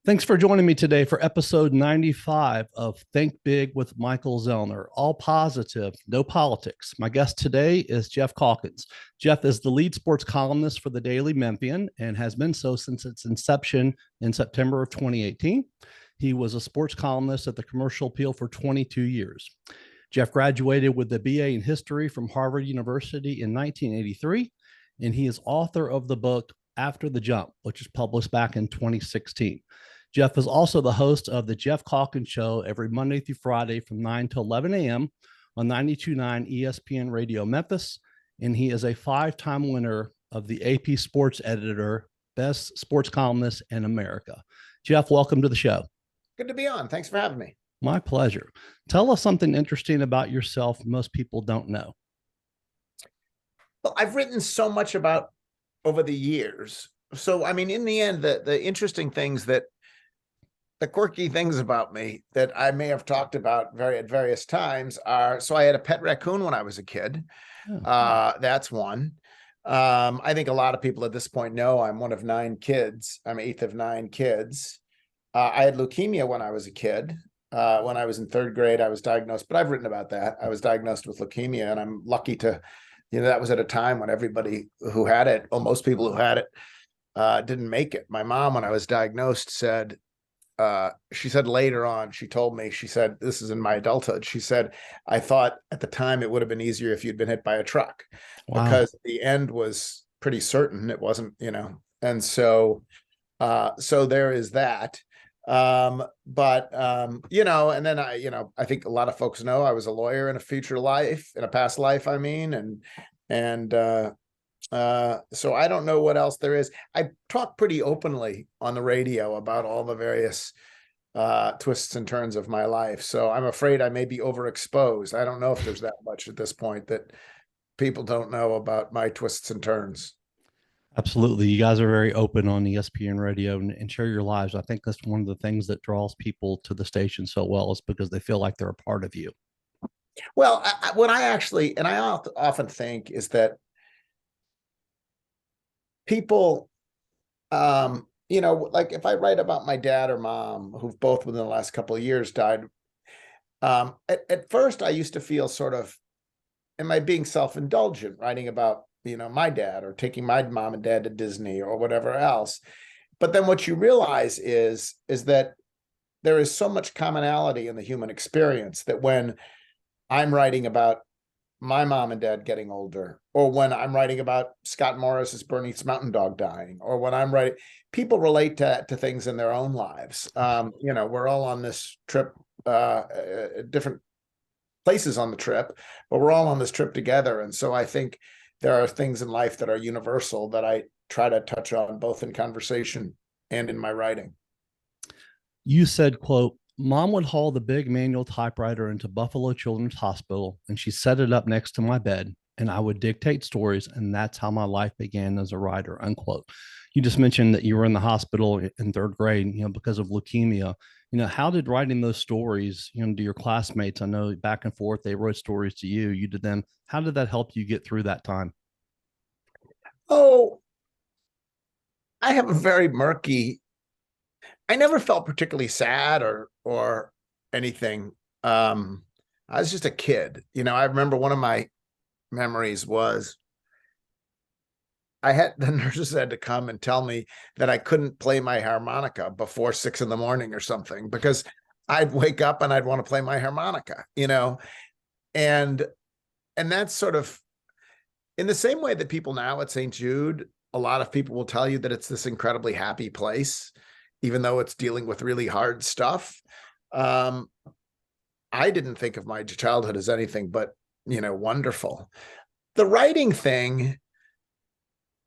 Thanks for joining me today for episode 95 of Think Big with Michael Zellner. All positive, no politics. My guest today is Geoff Calkins. Geoff is the lead sports columnist for the Daily Memphian and has been so since its inception in September of 2018. He was a sports columnist at the Commercial Appeal for 22 years. Geoff graduated with a BA in history from Harvard University in 1983, and he is author of the book After the Jump, which is published back in 2016. Geoff is also the host of the Geoff Calkins Show every Monday through Friday from 9 to 11 a.m. on 92.9 ESPN Radio Memphis, and he is a five-time winner of the AP Sports Editor Best Sports Columnist in America. Geoff, welcome to the show. Good to be on. Thanks for having me. My pleasure. Tell us something interesting about yourself most people don't know. Well, I've written so much about over the years. So, I mean, in the end, the interesting things the quirky things about me that I may have talked about at various times are, so I had a pet raccoon when I was a kid. That's one. I think a lot of people at this point know I'm one of 9 kids. I'm 8th of 9 kids. I had leukemia when I was a kid. When I was in 3rd grade, I was diagnosed, but I've written about that. I was diagnosed with leukemia, and I'm lucky to, that was at a time when everybody who had it, or most people who had it, didn't make it. My mom, when I was diagnosed, said, she said later on, she told me, she said, this is in my adulthood. She said, I thought at the time it would have been easier if you'd been hit by a truck. Wow. Because the end was pretty certain. It wasn't, and so there is that. And then I think a lot of folks know I was a lawyer in a past life, I mean, so I don't know what else there is. I talk pretty openly on the radio about all the various twists and turns of my life. So I'm afraid I may be overexposed. I don't know if there's that much at this point that people don't know about my twists and turns. Absolutely. You guys are very open on ESPN radio and share your lives. I think that's one of the things that draws people to the station so well, is because they feel like they're a part of you. Well, what I actually, and I often think, is that people, like if I write about my dad or mom, who've both within the last couple of years died, at first I used to feel sort of, am I being self-indulgent writing about, my dad, or taking my mom and dad to Disney or whatever else? But then what you realize is that there is so much commonality in the human experience that when I'm writing about my mom and dad getting older, or when I'm writing about Scott Morris's Bernese Mountain Dog dying, or when I'm writing, people relate to things in their own lives. We're all on this trip, different places on the trip, but we're all on this trip together. And so I think there are things in life that are universal that I try to touch on both in conversation and in my writing. You said, quote, Mom would haul the big manual typewriter into Buffalo Children's Hospital, and she set it up next to my bed, and I would dictate stories, and that's how my life began as a writer, unquote. You just mentioned that you were in the hospital in 3rd grade, because of leukemia. How did writing those stories, to your classmates, I know back and forth, they wrote stories to you, you did them. How did that help you get through that time? Oh, I have a very murky, I never felt particularly sad or anything. I was just a kid. I remember one of my memories was the nurses had to come and tell me that I couldn't play my harmonica before 6 a.m. or something, because I'd wake up and I'd want to play my harmonica, and that's sort of in the same way that people now at St. Jude, a lot of people will tell you that it's this incredibly happy place, even though it's dealing with really hard stuff. I didn't think of my childhood as anything but, wonderful. The writing thing,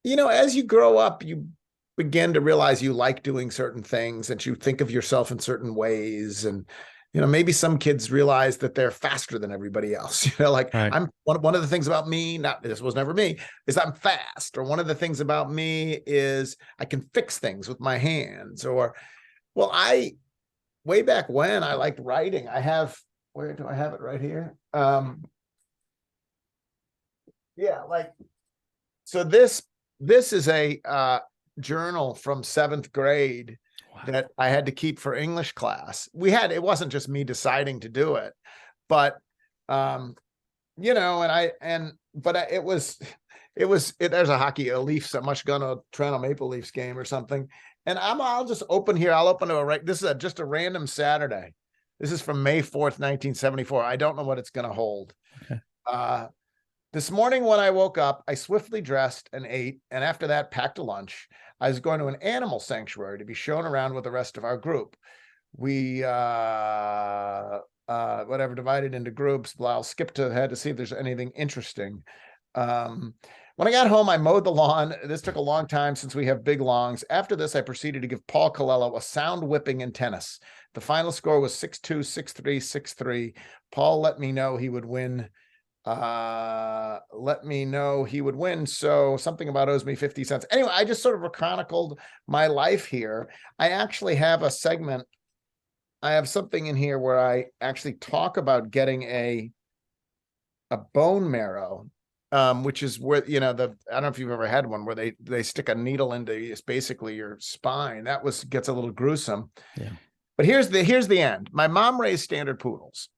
as you grow up, you begin to realize you like doing certain things, and you think of yourself in certain ways. And, maybe some kids realize that they're faster than everybody else. Right. I'm one of the things about me, this was never me, is I'm fast. Or one of the things about me is I can fix things with my hands. Or, way back when I liked writing, where do I have it? Right here. So this is a journal from 7th grade. that I had to keep for English class. It wasn't just me deciding to do it, but, you know, there's a hockey, a Leafs, I must go to a Toronto Maple Leafs game or something. And I'll just open here. I'll open to this is just a random Saturday. This is from May 4th, 1974. I don't know what it's going to hold. Okay. This morning when I woke up, I swiftly dressed and ate, and after that packed a lunch. I was going to an animal sanctuary to be shown around with the rest of our group. We, divided into groups. I'll skip ahead to see if there's anything interesting. When I got home, I mowed the lawn. This took a long time since we have big lawns. After this, I proceeded to give Paul Colello a sound whipping in tennis. The final score was 6-2, 6-3, 6-3. Paul let me know he would win. So something about owes me 50 cents. Anyway, I just sort of chronicled my life here. I actually have a segment. I have something in here where I actually talk about getting a bone marrow, which is where, you know, I don't know if you've ever had one where they stick a needle into basically your spine. That gets a little gruesome. Yeah. But here's the end. My mom raised standard poodles.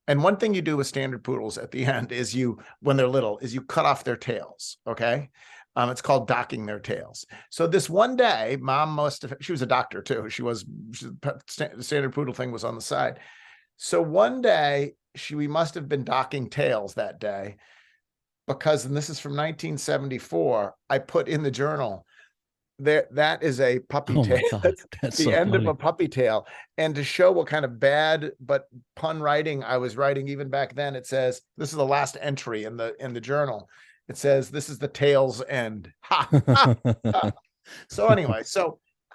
And one thing you do with standard poodles at the end is when they're little, is you cut off their tails. Okay. It's called docking their tails. So this one day, mom she was a doctor too. The standard poodle thing was on the side. So one day we must have been docking tails that day because, and this is from 1974, I put in the journal that is a puppy tail. That's the end of a puppy tail. And to show what kind of bad but pun writing I was writing even back then, it says, this is the last entry in the journal. It says, this is the tail's end. So anyway,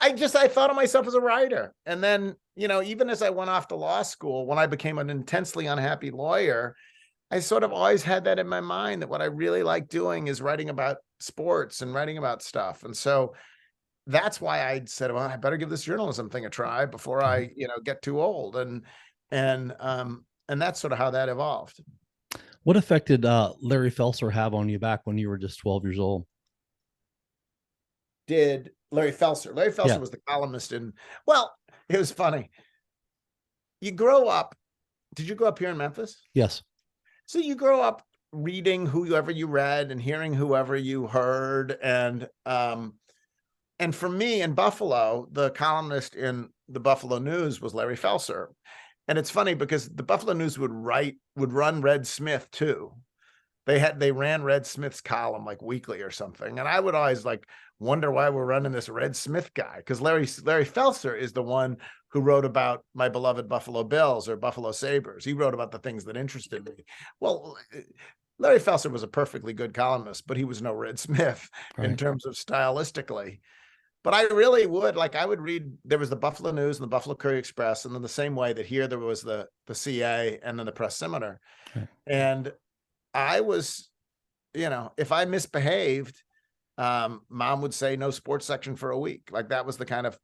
I thought of myself as a writer. And then, you know, even as I went off to law school, when I became an intensely unhappy lawyer, I sort of always had that in my mind, that what I really like doing is writing about sports and writing about stuff. And so that's why I said, well, I better give this journalism thing a try before I, you know, get too old. And that's sort of how that evolved. What effect did Larry Felser have on you back when you were just 12 years old? Did Larry Felser? Larry Felser was the columnist well, it was funny. You grow up. Did you grow up here in Memphis? Yes. So you grow up reading whoever you read and hearing whoever you heard. And for me in Buffalo, the columnist in the Buffalo News was Larry Felser. And it's funny because the Buffalo News would run Red Smith too. They ran Red Smith's column like weekly or something. And I would always wonder why we're running this Red Smith guy. Because Larry Felser is the one who wrote about my beloved Buffalo Bills or Buffalo Sabres. He wrote about the things that interested me. Well, Larry Felser was a perfectly good columnist, but he was no Red Smith in terms of stylistically. But I really would, I would read, there was the Buffalo News and the Buffalo Courier Express, and then the same way that here there was the CA and then the Press Scimitar. Okay. And I was, you know, if I misbehaved, mom would say no sports section for a week. That was the kind of,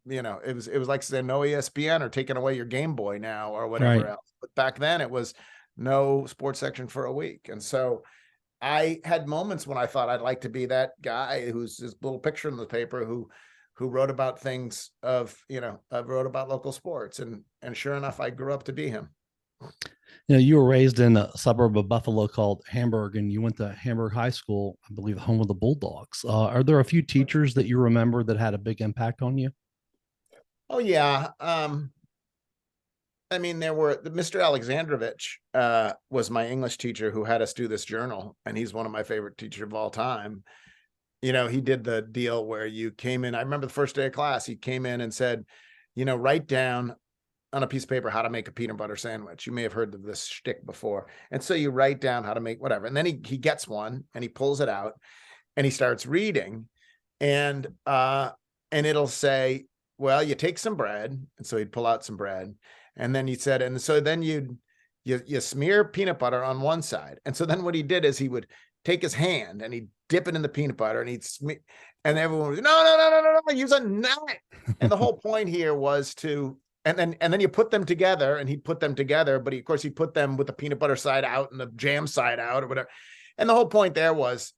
you know, it was like saying no ESPN or taking away your Game Boy now or whatever else. But back then it was no sports section for a week. And so I had moments when I thought I'd like to be that guy who's his little picture in the paper who wrote about things wrote about local sports. And sure enough, I grew up to be him. You know, you were raised in a suburb of Buffalo called Hamburg, and you went to Hamburg High School, I believe, home of the Bulldogs. Are there a few teachers that you remember that had a big impact on you? Oh, yeah. I mean, there were Mr. Alexandrovich was my English teacher who had us do this journal, and he's one of my favorite teachers of all time. You know, he did the deal where you came in. I remember the first day of class, he came in and said, you know, write down on a piece of paper how to make a peanut butter sandwich. You may have heard of this shtick before. And so you write down how to make whatever. And then he gets one and he pulls it out and he starts reading, and it'll say, well, you take some bread. And so he'd pull out some bread. And then he said, and so then you smear peanut butter on one side. And so then what he did is he would take his hand and he'd dip it in the peanut butter and he'd smear, and everyone would, no, use a knife. And the whole point here was to, and then you put them together, and he'd put them together, but of course he put them with the peanut butter side out and the jam side out or whatever. And the whole point there was,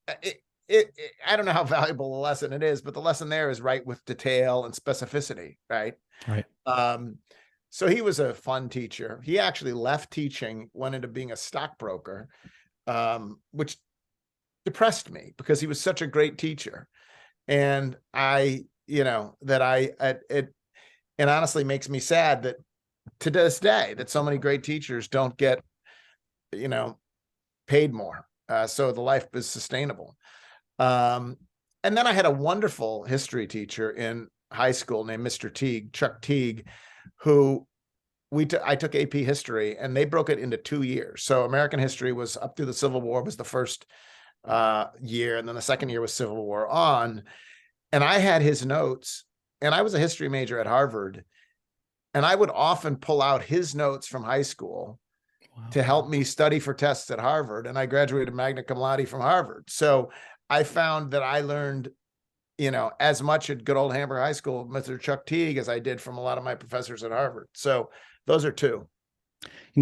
I don't know how valuable a lesson it is, but the lesson there is write with detail and specificity, right? Right. So he was a fun teacher. He actually left teaching, went into being a stockbroker, which depressed me because he was such a great teacher. And it honestly makes me sad that to this day that so many great teachers don't get, paid more. So the life is sustainable. And then I had a wonderful history teacher in high school named Mr. Teague, Chuck Teague, who I took AP history, and they broke it into 2 years. So American history was up through the Civil War was the first year, and then the second year was Civil War on. And I had his notes, and I was a history major at Harvard, and I would often pull out his notes from high school to help me study for tests at Harvard. And I graduated magna cum laude from Harvard. So I found that I learned, as much at good old Hamburg High School with Mr. Chuck Teague as I did from a lot of my professors at Harvard. So those are two.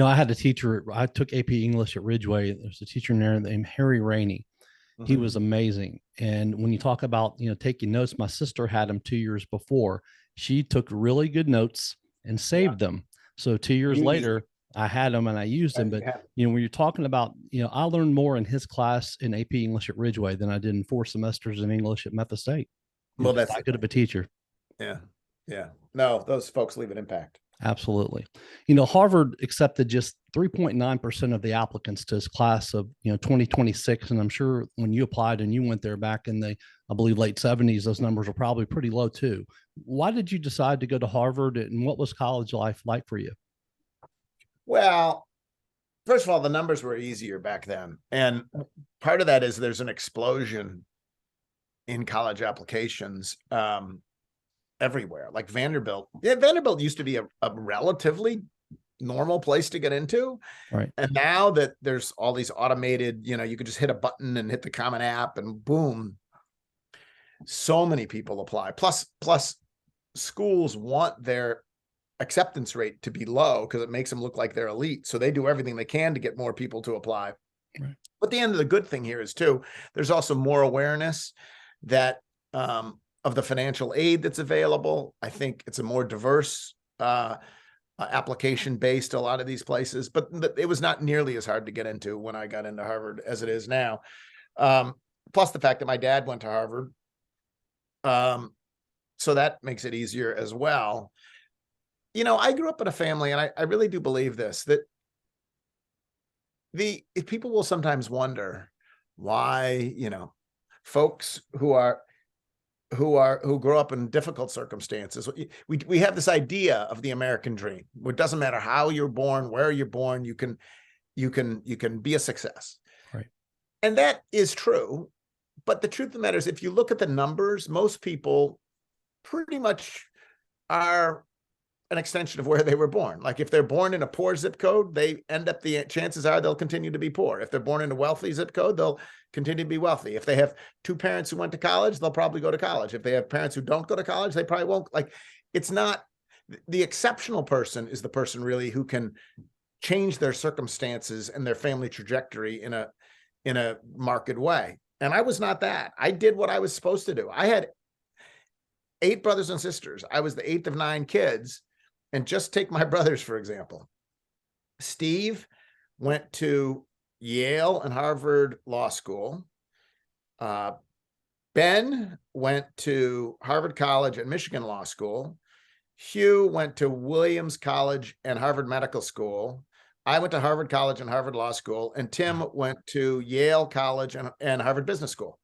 I had a teacher, I took AP English at Ridgeway. There's a teacher in there named Harry Rainey. Mm-hmm. He was amazing. And when you talk about, taking notes, my sister had him 2 years before. She took really good notes and saved them. So 2 years later, I had them and I used them. But, when you're talking about, I learned more in his class in AP English at Ridgeway than I did in 4 semesters in English at Memphis State. Well, that's that good of a teacher. Yeah. Yeah. No, those folks leave an impact. Absolutely. Harvard accepted just 3.9% of the applicants to his class of, 2026. And I'm sure when you applied and you went there back in the, I believe, late 70s, those numbers were probably pretty low too. Why did you decide to go to Harvard, and what was college life like for you? Well, first of all, the numbers were easier back then. And part of that is there's an explosion in college applications everywhere. Like Vanderbilt. Yeah, Vanderbilt used to be a relatively normal place to get into. Right. And now that there's all these automated, you could just hit a button and hit the Common App and boom, so many people apply. Plus schools want their acceptance rate to be low because it makes them look like they're elite. So they do everything they can to get more people to apply. Right. But the end of the good thing here is too, there's also more awareness that of the financial aid that's available. I think it's a more diverse application based a lot of these places, but it was not nearly as hard to get into when I got into Harvard as it is now. Plus the fact that my dad went to Harvard. So that makes it easier as well. I grew up in a family, and I really do believe this, that if people will sometimes wonder why, folks who grow up in difficult circumstances, we have this idea of the American dream. It doesn't matter how you're born, where you're born, you can be a success. Right. And that is true. But the truth of the matter is, if you look at the numbers, most people pretty much are an extension of where they were born. Like if they're born in a poor zip code, the chances are they'll continue to be poor. If they're born in a wealthy zip code, they'll continue to be wealthy. If they have 2 parents who went to college, they'll probably go to college. If they have parents who don't go to college, they probably won't. Like, it's not the exceptional person is the person really who can change their circumstances and their family trajectory in a marked way. And I was not that. I did what I was supposed to do. I had 8 brothers and sisters. I was the 8th of 9 kids. And just take my brothers, for example. Steve went to Yale and Harvard Law School. Ben went to Harvard College and Michigan Law School. Hugh went to Williams College and Harvard Medical School. I went to Harvard College and Harvard Law School. And Tim went to Yale College and Harvard Business School.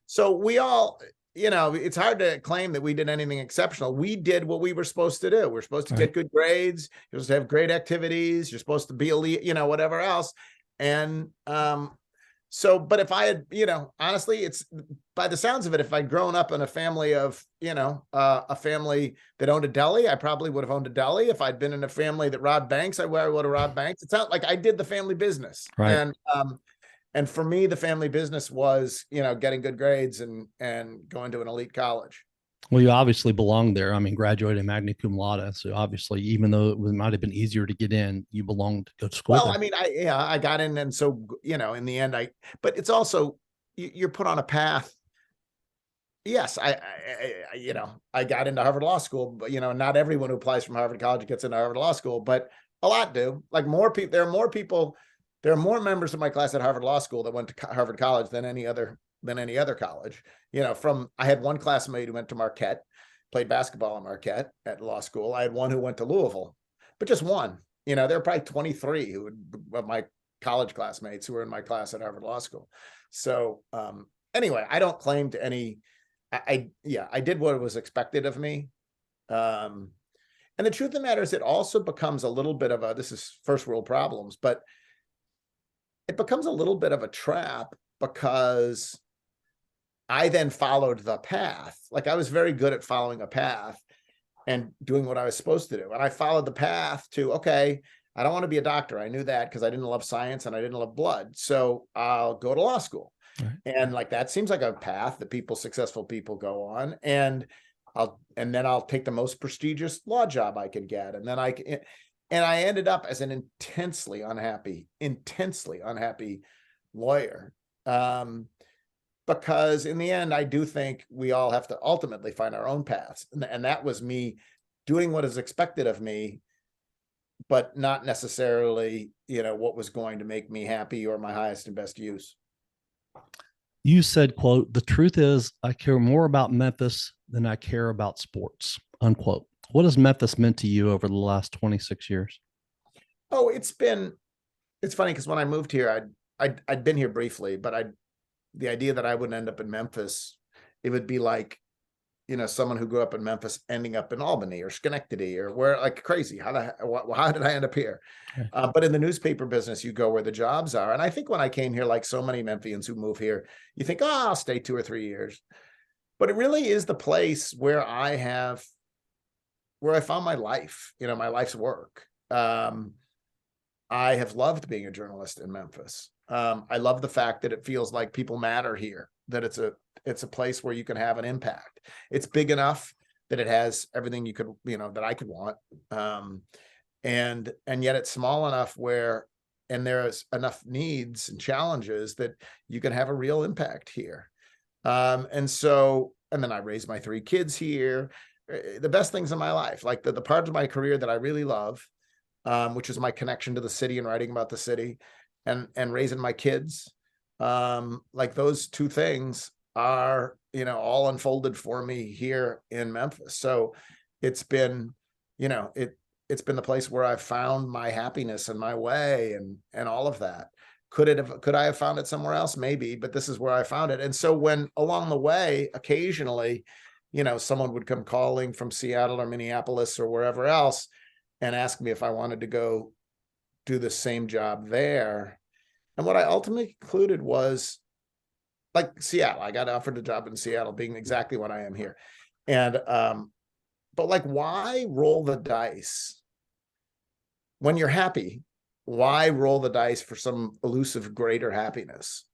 So we all... it's hard to claim that we did anything exceptional. We did what we were supposed to do. We're supposed to get good grades. You're supposed to have great activities. You're supposed to be elite, whatever else. And but if I had, honestly, it's by the sounds of it, if I'd grown up in a family of, a family that owned a deli, I probably would have owned a deli. If I'd been in a family that robbed banks, I would have robbed banks. It's not like I did the family business. Right. And for me, the family business was, getting good grades and going to an elite college. Well, you obviously belonged there. I mean, graduated magna cum laude. So obviously, even though it might have been easier to get in, you belonged to go to school. Well, there. I mean, I got in. And so, in the end, but it's also, you're put on a path. Yes, I got into Harvard Law School, but not everyone who applies from Harvard College gets into Harvard Law School, but a lot do. Like more people, there are more members of my class at Harvard Law School that went to Harvard College than any other college. I had one classmate who went to Marquette, played basketball at Marquette at law school. I had one who went to Louisville, but just one. There were probably 23 of my college classmates who were in my class at Harvard Law School. So anyway, I don't claim to any. I did what was expected of me. And the truth of the matter is, it also becomes a little bit of this is first world problems, but it becomes a little bit of a trap because I then followed the path. Like I was very good at following a path and doing what I was supposed to do. And I followed the path to, okay, I don't want to be a doctor. I knew that because I didn't love science and I didn't love blood. So I'll go to law school. Right. And like, that seems like a path that successful people go on. And then I'll take the most prestigious law job I could get. And then I ended up as an intensely unhappy lawyer. Because in the end, I do think we all have to ultimately find our own paths. And that was me doing what is expected of me, but not necessarily, what was going to make me happy or my highest and best use. You said, quote, "The truth is I care more about Memphis than I care about sports," unquote. What has Memphis meant to you over the last 26 years? Oh, it's funny because when I moved here, I'd been here briefly, but the idea that I wouldn't end up in Memphis, it would be like, someone who grew up in Memphis ending up in Albany or Schenectady or where, like crazy. How did I end up here? Okay. But in the newspaper business, you go where the jobs are. And I think when I came here, like so many Memphians who move here, you think, oh, I'll stay 2 or 3 years. But it really is the place where I found my life, my life's work. I have loved being a journalist in Memphis. I love the fact that it feels like people matter here, that it's a place where you can have an impact. It's big enough that it has everything you could, that I could want. And yet it's small enough and there's enough needs and challenges that you can have a real impact here. And then I raised my 3 kids here. The best things in my life, like the part of my career that I really love, which is my connection to the city and writing about the city and raising my kids. Like those 2 things are, all unfolded for me here in Memphis. So it's been, it's been the place where I've found my happiness and my way and all of that. Could I have found it somewhere else? Maybe, but this is where I found it. And so when along the way, occasionally, someone would come calling from Seattle or Minneapolis or wherever else and ask me if I wanted to go do the same job there. And what I ultimately concluded was, like Seattle, I got offered a job in Seattle being exactly what I am here. And, but like, why roll the dice when you're happy? Why roll the dice for some elusive greater happiness?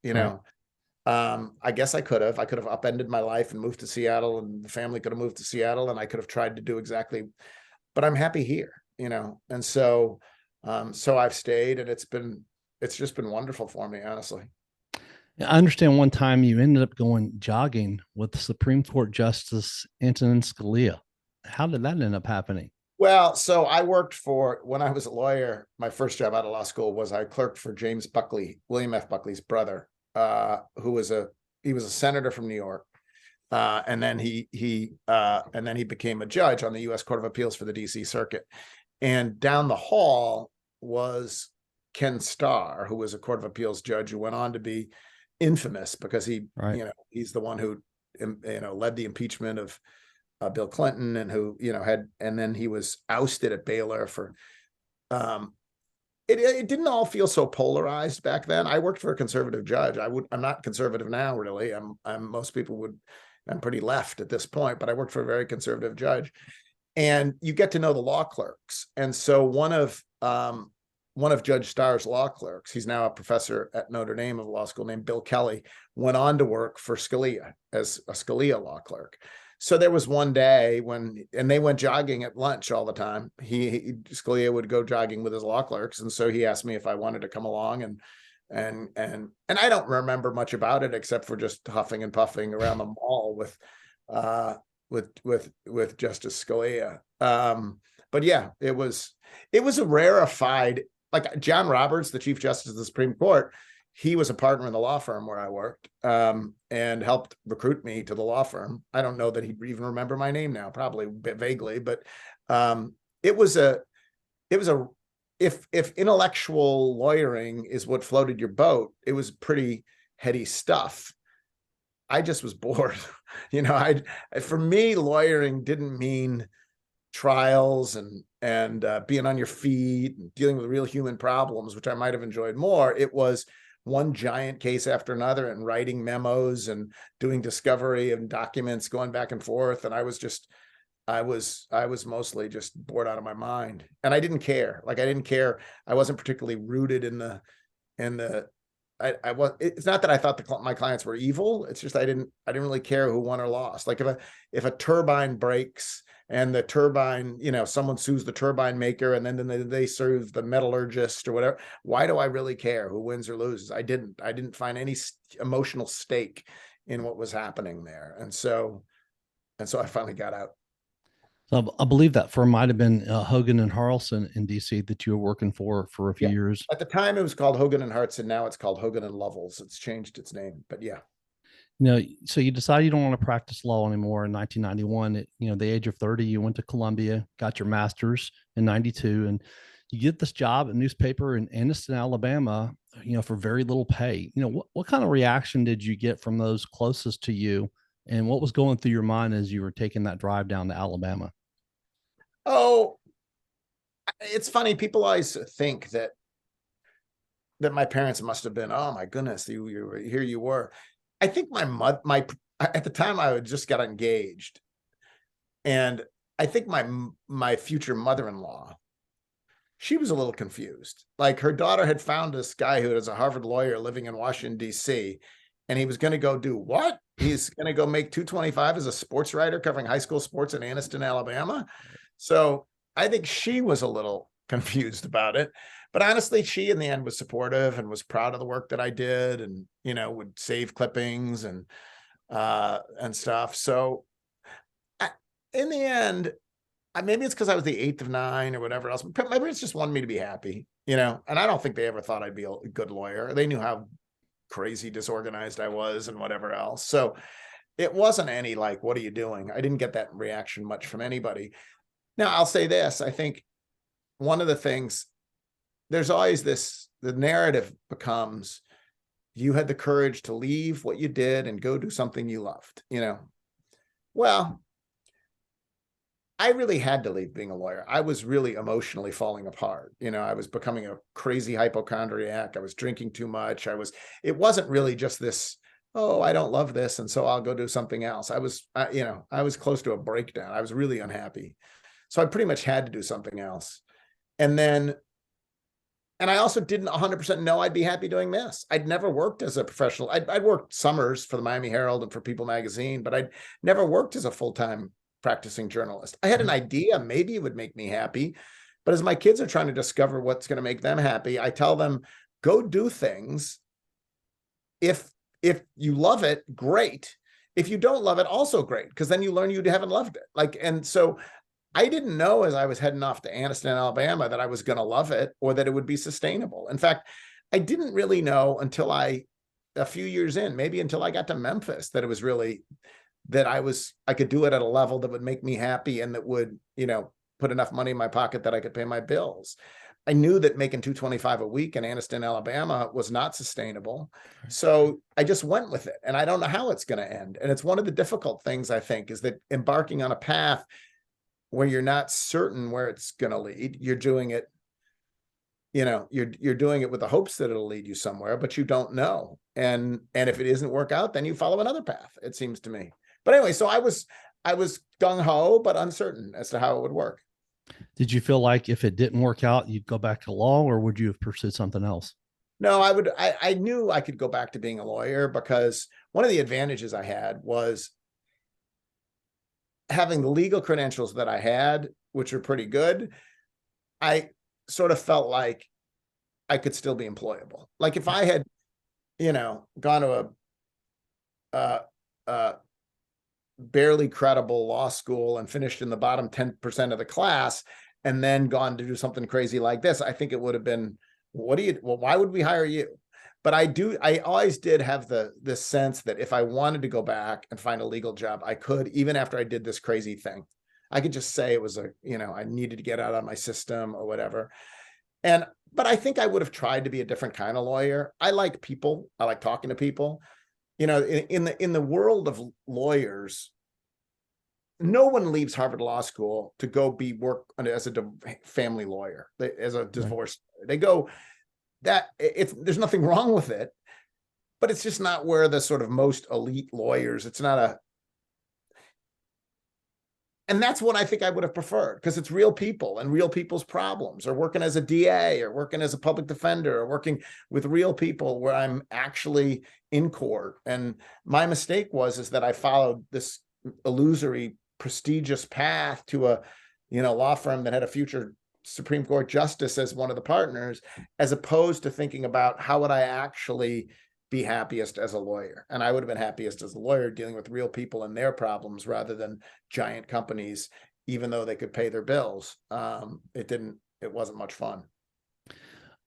I guess I could have upended my life and moved to Seattle, and the family could have moved to Seattle, and I could have tried to do exactly, but I'm happy here, and so I've stayed, and it's just been wonderful for me, honestly. I understand one time you ended up going jogging with Supreme Court Justice Antonin Scalia. How did that end up happening? Well, so when I was a lawyer, my first job out of law school was I clerked for James Buckley, William F. Buckley's brother, who was a senator from New York. And then he became a judge on the U.S. Court of Appeals for the D.C. Circuit. And down the hall was Ken Starr, who was a Court of Appeals judge who went on to be infamous because he's the one who, led the impeachment of Bill Clinton and who, and then he was ousted at Baylor for, it didn't all feel so polarized back then. I worked for a conservative judge. I'm not conservative now, really. Most people I'm pretty left at this point, but I worked for a very conservative judge. And you get to know the law clerks. And so one of Judge Starr's law clerks, he's now a professor at Notre Dame of law school, named Bill Kelly, went on to work for Scalia as a Scalia law clerk. So there was one day and they went jogging at lunch all the time. Scalia would go jogging with his law clerks. And so he asked me if I wanted to come along and I don't remember much about it except for just huffing and puffing around the mall with Justice Scalia. But yeah, it was a rarefied, like John Roberts, the Chief Justice of the Supreme Court. He was a partner in the law firm where I worked, and helped recruit me to the law firm. I don't know that he'd even remember my name now, probably vaguely, but it was a if intellectual lawyering is what floated your boat, it was pretty heady stuff. I just was bored. For me, lawyering didn't mean trials and being on your feet and dealing with real human problems, which I might have enjoyed more. It was one giant case after another and writing memos and doing discovery and documents going back and forth. And I was mostly just bored out of my mind, and I didn't care. Like, I didn't care. I wasn't particularly rooted in the I was, it's not that I thought my clients were evil. It's just, I didn't really care who won or lost. Like, if a turbine breaks and the turbine, someone sues the turbine maker and then they sue the metallurgist or whatever, why do I really care who wins or loses? I didn't find any emotional stake in what was happening there. And so I finally got out. So I believe that firm might have been Hogan and Harrelson in DC that you were working for a few years. At the time, it was called Hogan and Hartson. Now it's called Hogan and Lovells. It's changed its name, but yeah. So you decide you don't want to practice law anymore in 1991. At the age of 30, you went to Columbia, got your master's in 92, and you get this job at newspaper in Anniston, Alabama, for very little pay. What kind of reaction did you get from those closest to you, and what was going through your mind as you were taking that drive down to Alabama? Oh, it's funny. People always think that my parents must have been, oh my goodness, you were here. You were. I think at the time I had just got engaged, and I think my future mother-in-law, she was a little confused. Like, her daughter had found this guy who was a Harvard lawyer living in Washington, D.C., and he was going to go do what? He's going to go make $225 as a sports writer covering high school sports in Anniston, Alabama. So I think she was a little confused about it, but honestly, she in the end was supportive and was proud of the work that I did, and would save clippings and stuff. So in the end, maybe it's because I was the 8th of 9 or whatever else. Maybe it's just wanted me to be happy, and I don't think they ever thought I'd be a good lawyer. They knew how crazy disorganized I was and whatever else. So it wasn't any like, what are you doing? I didn't get that reaction much from anybody. Now, I'll say this. I think one of the things, there's always the narrative becomes, you had the courage to leave what you did and go do something you loved, Well, I really had to leave being a lawyer. I was really emotionally falling apart. I was becoming a crazy hypochondriac. I was drinking too much. It wasn't really just this, oh, I don't love this, and so I'll go do something else. I was close to a breakdown. I was really unhappy. So I pretty much had to do something else. And I also didn't 100% know I'd be happy doing this. I'd never worked as a professional. I'd worked summers for the Miami Herald and for People magazine, but I'd never worked as a full-time practicing journalist. I had an idea, maybe it would make me happy, but as my kids are trying to discover what's going to make them happy, I tell them, go do things. If you love it, great. If you don't love it, also great, because then you learn you haven't loved it. And so I didn't know as I was heading off to Anniston, Alabama, that I was going to love it or that it would be sustainable. In fact, I didn't really know until a few years in, maybe until I got to Memphis, that it was really that I could do it at a level that would make me happy and that would, put enough money in my pocket that I could pay my bills. I knew that making $225 a week in Anniston, Alabama was not sustainable. So I just went with it, and I don't know how it's going to end. And it's one of the difficult things, I think, is that embarking on a path where you're not certain where it's going to lead, you're doing it, you're doing it with the hopes that it'll lead you somewhere, but you don't know. And if it doesn't work out, then you follow another path, it seems to me. But anyway, so I was gung-ho, but uncertain as to how it would work. Did you feel like if it didn't work out, you'd go back to law, or would you have pursued something else? No, I knew I could go back to being a lawyer, because one of the advantages I had was having the legal credentials that I had, which are pretty good. I sort of felt like I could still be employable. Like if I had, gone to a barely credible law school and finished in the bottom 10% of the class and then gone to do something crazy like this, I think it would have been, why would we hire you? But I always did have this sense that if I wanted to go back and find a legal job, I could, even after I did this crazy thing. I could just say it was I needed to get out of my system or whatever. But I think I would have tried to be a different kind of lawyer. I like people. I like talking to people. In the world of lawyers, no one leaves Harvard Law School to go work as a family lawyer, as a divorce. Right. They go there's nothing wrong with it, but it's just not where the sort of most elite lawyers. It's not and that's what I think I would have preferred, because it's real people and real people's problems, or working as a DA or working as a public defender or working with real people where I'm actually in court. And my mistake is that I followed this illusory, prestigious path to a, law firm that had a future Supreme Court justice as one of the partners, as opposed to thinking about how would I actually be happiest as a lawyer. And I would have been happiest as a lawyer dealing with real people and their problems rather than giant companies, even though they could pay their bills. It wasn't much fun.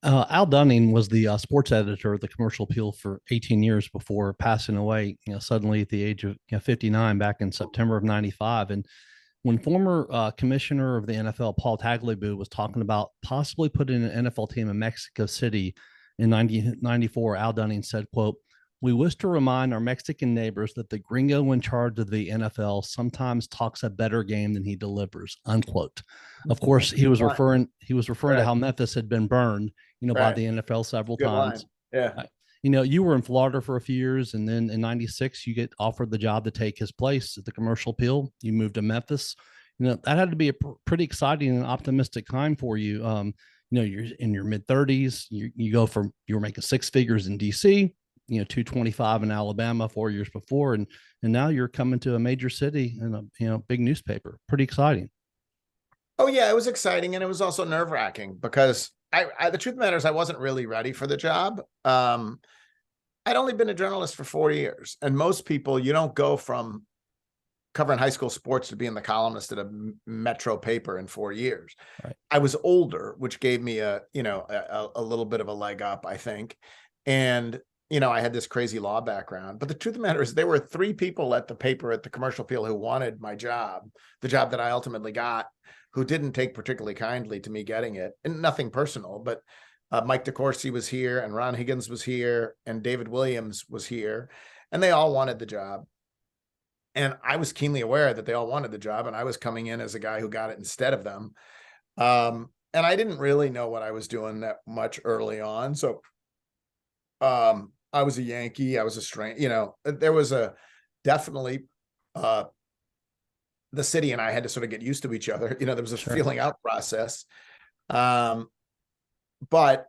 Al Dunning was the sports editor of the Commercial Appeal for 18 years before passing away, suddenly at the age of 59 back in September of 95. And when former commissioner of the NFL, Paul Tagliabue, was talking about possibly putting an NFL team in Mexico City in 1994, Al Dunning said, quote, "We wish to remind our Mexican neighbors that the gringo in charge of the NFL sometimes talks a better game than he delivers," unquote. Of course, he was referring to how Memphis had been burned, by the NFL several times. Line. Yeah. You were in Florida for a few years, and then in 96, you get offered the job to take his place at the Commercial Appeal. You moved to Memphis. That had to be a pretty exciting and optimistic time for you. You're in your mid 30s. You go from, you were making six figures in DC, 225 in Alabama 4 years before, and now you're coming to a major city and a big newspaper. Pretty exciting. Oh yeah, it was exciting, and it was also nerve-wracking because the truth of the matter is I wasn't really ready for the job. I'd only been a journalist for 4 years, and most people, you don't go from covering high school sports to being the columnist at a metro paper in 4 years. Right. I was older, which gave me a little bit of a leg up, I think. And, I had this crazy law background, but the truth of the matter is there were 3 people at the paper at the Commercial Appeal who wanted my job, the job that I ultimately got, who didn't take particularly kindly to me getting it, and nothing personal, but Mike DeCourcy was here, and Ron Higgins was here, and David Williams was here, and they all wanted the job. And I was keenly aware that they all wanted the job, and I was coming in as a guy who got it instead of them. And I didn't really know what I was doing that much early on. So I was a Yankee. I was a strange, there was definitely the city and I had to sort of get used to each other. There was a feeling out process. But,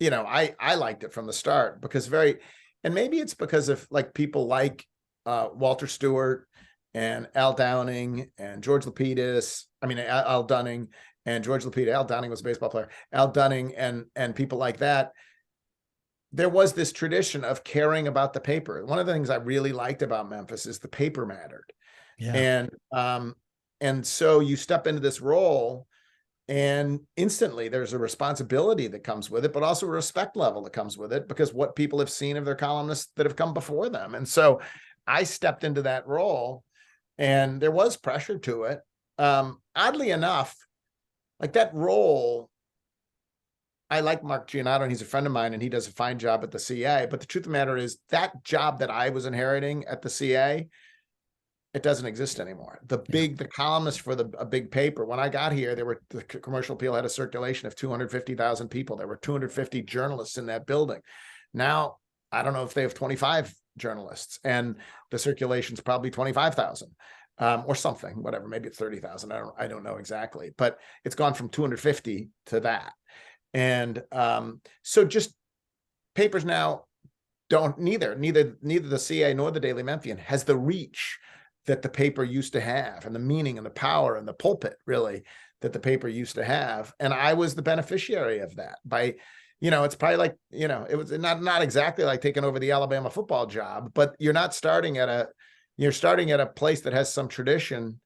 I liked it from the start because and maybe it's because of people like Walter Stewart and Al Downing and George Lapides. Al Dunning and George Lapides. Al Downing was a baseball player. Al Dunning and people like that. There was this tradition of caring about the paper. One of the things I really liked about Memphis is the paper mattered. Yeah. And so you step into this role and instantly there's a responsibility that comes with it, but also a respect level that comes with it because what people have seen of their columnists that have come before them. And so I stepped into that role and there was pressure to it. Oddly enough, that role, I like Mark Giannotto and he's a friend of mine and he does a fine job at the CA. But the truth of the matter is that job that I was inheriting at the CA, it doesn't exist anymore. The columnist for a big paper, when I got here, the Commercial Appeal had a circulation of 250,000 people. There were 250 journalists in that building. Now, I don't know if they have 25 journalists and the circulation's probably 25,000 or something, whatever, maybe it's 30,000. I don't know exactly, but it's gone from 250 to that. And so just papers now don't neither the CA nor the Daily Memphian has the reach that the paper used to have and the meaning and the power and the pulpit really that the paper used to have. And I was the beneficiary of that by, it's probably like, it was not exactly like taking over the Alabama football job, but you're starting at a place that has some tradition,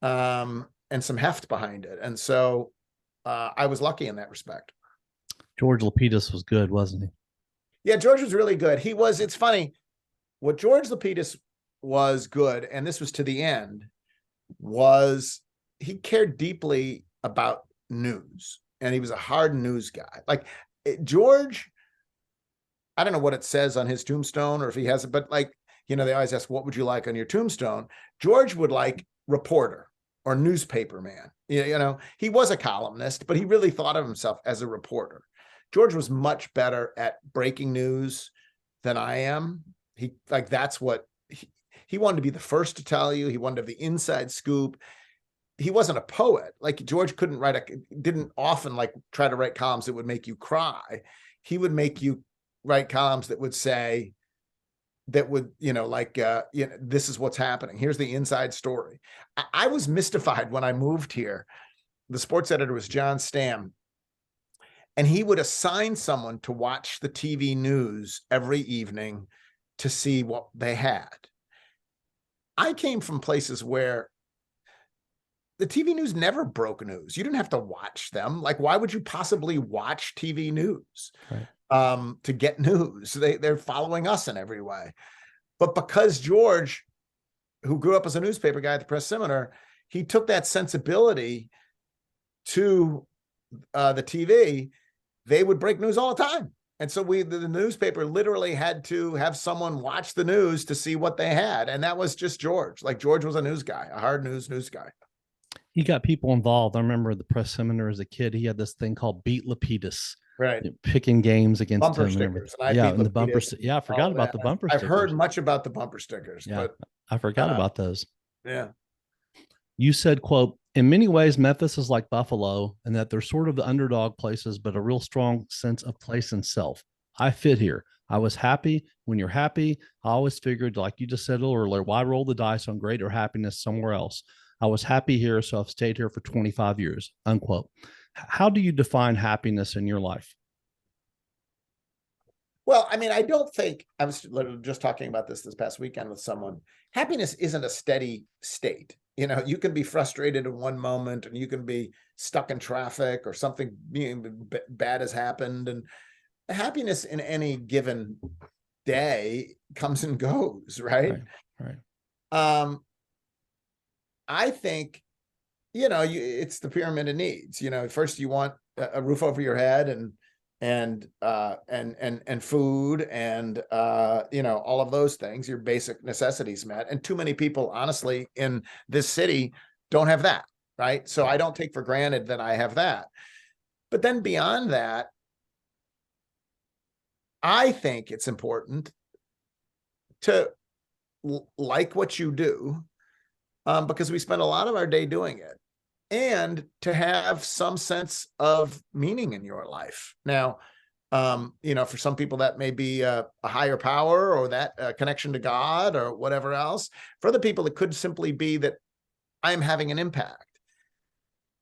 and some heft behind it. And so, I was lucky in that respect. George Lapides was good, wasn't he? Yeah, George was really good. It's funny, what George Lapides was good, and this was to the end, was he cared deeply about news, and he was a hard news guy. Like George, I don't know what it says on his tombstone or if he has it, but like, they always ask, what would you like on your tombstone? George would like reporter or newspaper man. He was a columnist, but he really thought of himself as a reporter. George was much better at breaking news than I am. That's what he wanted to be the first to tell you. He wanted to have the inside scoop. He wasn't a poet. Like George didn't often like try to write columns that would make you cry. He would make you write columns that would say, this is what's happening. Here's the inside story. I was mystified when I moved here. The sports editor was John Stamm, and he would assign someone to watch the TV news every evening to see what they had. I came from places where the TV news never broke news. You didn't have to watch them. Like, why would you possibly watch TV news? Right. To get news? They're following us in every way. But because George, who grew up as a newspaper guy at the Press Seminar, he took that sensibility to the TV. They would break news all the time. And so the newspaper literally had to have someone watch the news to see what they had. And that was just George. Like George was a news guy, a hard news guy. He got people involved. I remember the Press Seminar as a kid. He had this thing called Beat Lapides. Right. Picking games against bumper him. stickers. And the bumper. Yeah, I forgot about the bumper stickers. I've heard much about the bumper stickers. Yeah, but I forgot about those. Yeah. You said, quote, in many ways, Memphis is like Buffalo and that they're sort of the underdog places, but a real strong sense of place and self. I fit here. I was happy. When you're happy, I always figured, like you just said a little earlier, why roll the dice on greater happiness somewhere else? I was happy here, so I've stayed here for 25 years, unquote. How do you define happiness in your life? Well, I mean, I don't think, I was just talking about this past weekend with someone. Happiness isn't a steady state. You can be frustrated in one moment and you can be stuck in traffic or something bad has happened. And happiness in any given day comes and goes, right? Right. I think, it's the pyramid of needs. First you want a roof over your head and food and all of those things, your basic necessities met. And too many people, honestly, in this city don't have that, right? So I don't take for granted that I have that. But then beyond that, I think it's important to like what you do, because we spend a lot of our day doing it, and to have some sense of meaning in your life. Now, for some people that may be a higher power or that connection to God or whatever else. For other people, it could simply be that I'm having an impact.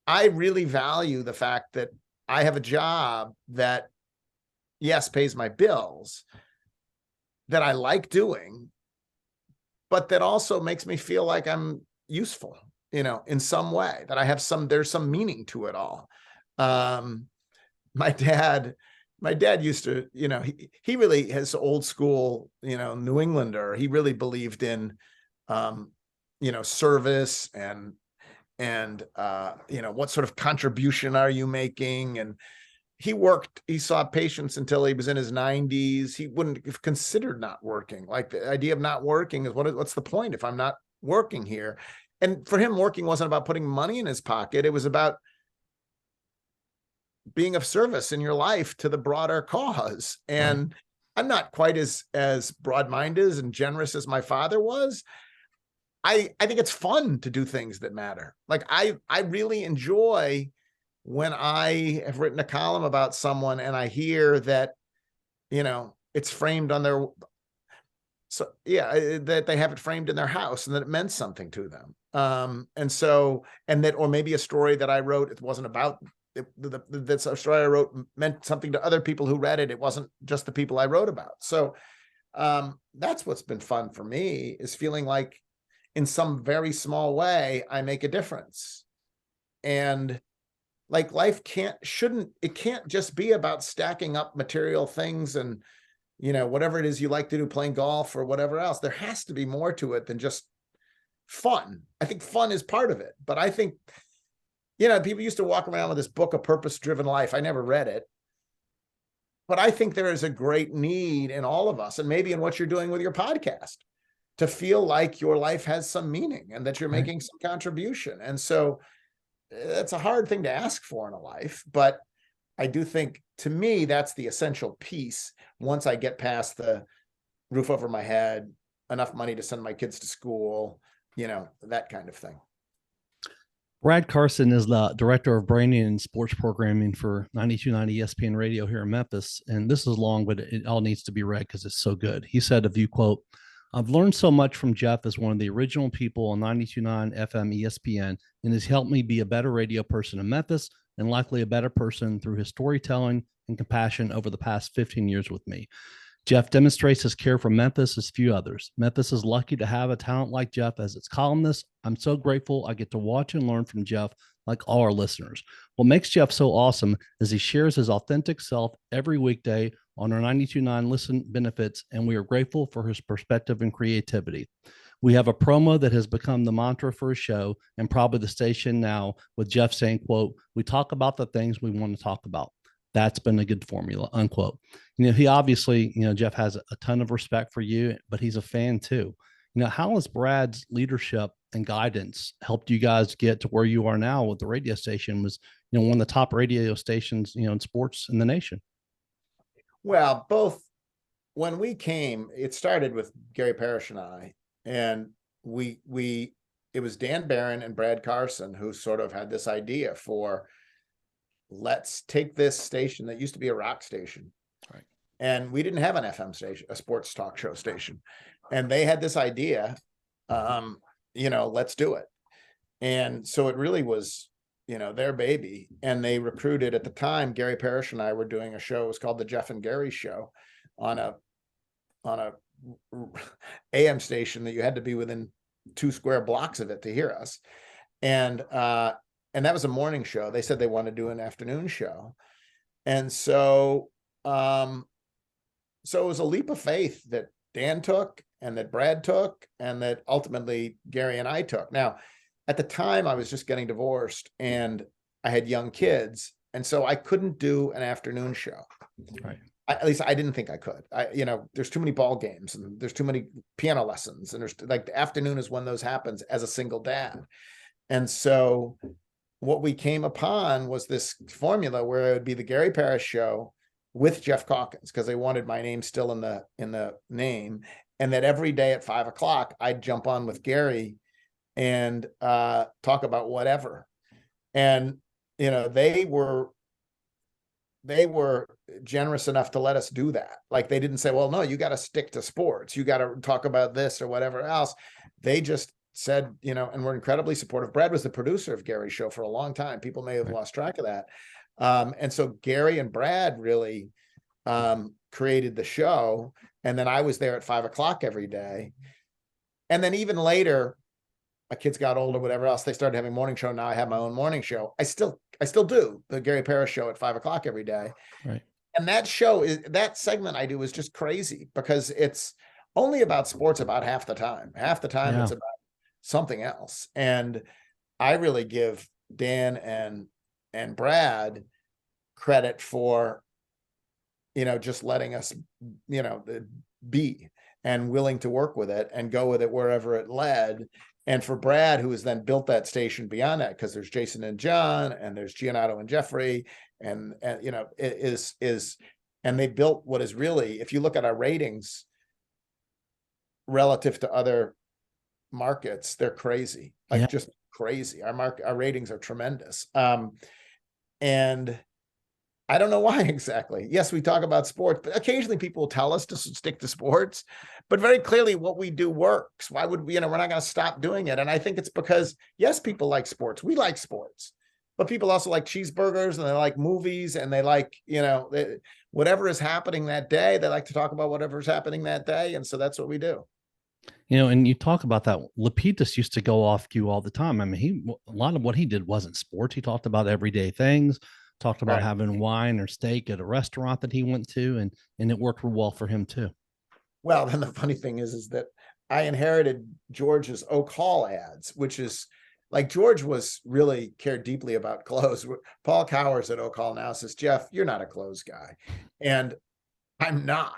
I really value the fact that I have a job that, yes, pays my bills, that I like doing, but that also makes me feel like I'm useful, in some way, that I have there's some meaning to it all. My dad used to, he really has old school, New Englander. He really believed in, service and what sort of contribution are you making? And he saw patients until he was in his 90s. He wouldn't have considered not working. Like the idea of not working is what's the point if I'm not working here? And for him, working wasn't about putting money in his pocket. It was about being of service in your life to the broader cause. And I'm not quite as broad-minded and generous as my father was. I think it's fun to do things that matter. Like I really enjoy when I have written a column about someone and I hear that, it's framed on their, that they have it framed in their house and that it meant something to them. Or maybe a story that I wrote, it wasn't about that story I wrote meant something to other people who read it. It wasn't just the people I wrote about. So that's what's been fun for me, is feeling like in some very small way, I make a difference. And like life can't just be about stacking up material things and, whatever it is you like to do, playing golf or whatever else. There has to be more to it than just fun. I think fun is part of it, but I think, people used to walk around with this book, A Purpose-Driven Life. I never read it, but I think there is a great need in all of us, and maybe in what you're doing with your podcast, to feel like your life has some meaning and that you're making some contribution. And so that's a hard thing to ask for in a life, but I do think, to me, that's the essential piece. Once I get past the roof over my head, enough money to send my kids to school, that kind of thing. Brad Carson is the director of branding and sports programming for 92.9 ESPN Radio here in Memphis. And this is long, but it all needs to be read because it's so good. He said of you, quote, "I've learned so much from Geoff as one of the original people on 92.9 FM ESPN, and has helped me be a better radio person in Memphis, and likely a better person through his storytelling and compassion over the past 15 years with me. Geoff demonstrates his care for Memphis as few others. Memphis is lucky to have a talent like Geoff as its columnist. I'm so grateful I get to watch and learn from Geoff like all our listeners. What makes Geoff so awesome is he shares his authentic self every weekday on our 92.9 Listen benefits, and we are grateful for his perspective and creativity. We have a promo that has become the mantra for his show and probably the station now, with Geoff saying, quote, "We talk about the things we want to talk about. That's been a good formula," unquote. He obviously, Geoff has a ton of respect for you, but he's a fan too. How has Brad's leadership and guidance helped you guys get to where you are now with the radio station? Was, one of the top radio stations, in sports in the nation? Well, both. When we came, it started with Gary Parrish and I, and it was Dan Barron and Brad Carson who sort of had this idea for, let's take this station that used to be a rock station. Right. And we didn't have an FM station, a sports talk show station. And they had this idea, let's do it. And so it really was, their baby. And they recruited, at the time, Gary Parrish and I were doing a show. It was called the Geoff and Gary Show on a AM station that you had to be within 2 square blocks of it to hear us. And that was a morning show. They said they wanted to do an afternoon show. And so, so it was a leap of faith that Dan took and that Brad took and that ultimately Gary and I took. Now, at the time, I was just getting divorced and I had young kids. And so I couldn't do an afternoon show. Right. At least I didn't think I could. There's too many ball games and there's too many piano lessons. And there's like, the afternoon is when those happens as a single dad. And so what we came upon was this formula where it would be the Gary Parrish Show with Geoff Calkins, because they wanted my name still in the name. And that every day at 5 o'clock, I'd jump on with Gary and talk about whatever. And, they were generous enough to let us do that. Like, they didn't say, well, no, you got to stick to sports. You got to talk about this or whatever else. They just said, and we're incredibly supportive. Brad was the producer of Gary's show for a long time. People may have lost track of that. And so Gary and Brad really created the show. And then I was there at 5 o'clock every day. And then even later, my kids got older, whatever else, they started having morning show. Now I have my own morning show. I still do the Gary Parrish Show at 5 o'clock every day. Right. And that segment I do is just crazy because it's only about sports about half the time. Half the time it's about something else. And I really give Dan and Brad credit for, just letting us, be and willing to work with it and go with it wherever it led. And for Brad, who has then built that station beyond that, because there's Jason and John and there's Giannato and Jeffrey and and they built what is really, if you look at our ratings relative to other markets, they're crazy, just crazy. Our ratings are tremendous. And I don't know why exactly. Yes, we talk about sports, but occasionally people will tell us to stick to sports, but very clearly what we do works. Why would we, we're not going to stop doing it. And I think it's because, yes, people like sports. We like sports, but people also like cheeseburgers and they like movies and they like, whatever is happening that day. They like to talk about whatever's happening that day. And so that's what we do. And you talk about that. Lapides used to go off cue all the time. I mean, a lot of what he did wasn't sports. He talked about everyday things, talked about having wine or steak at a restaurant that he went to, and it worked well for him too. Well, then the funny thing is that I inherited George's Oak Hall ads, which is like George was really cared deeply about clothes. Paul Cowers at Oak Hall now says, Geoff, you're not a clothes guy. And I'm not.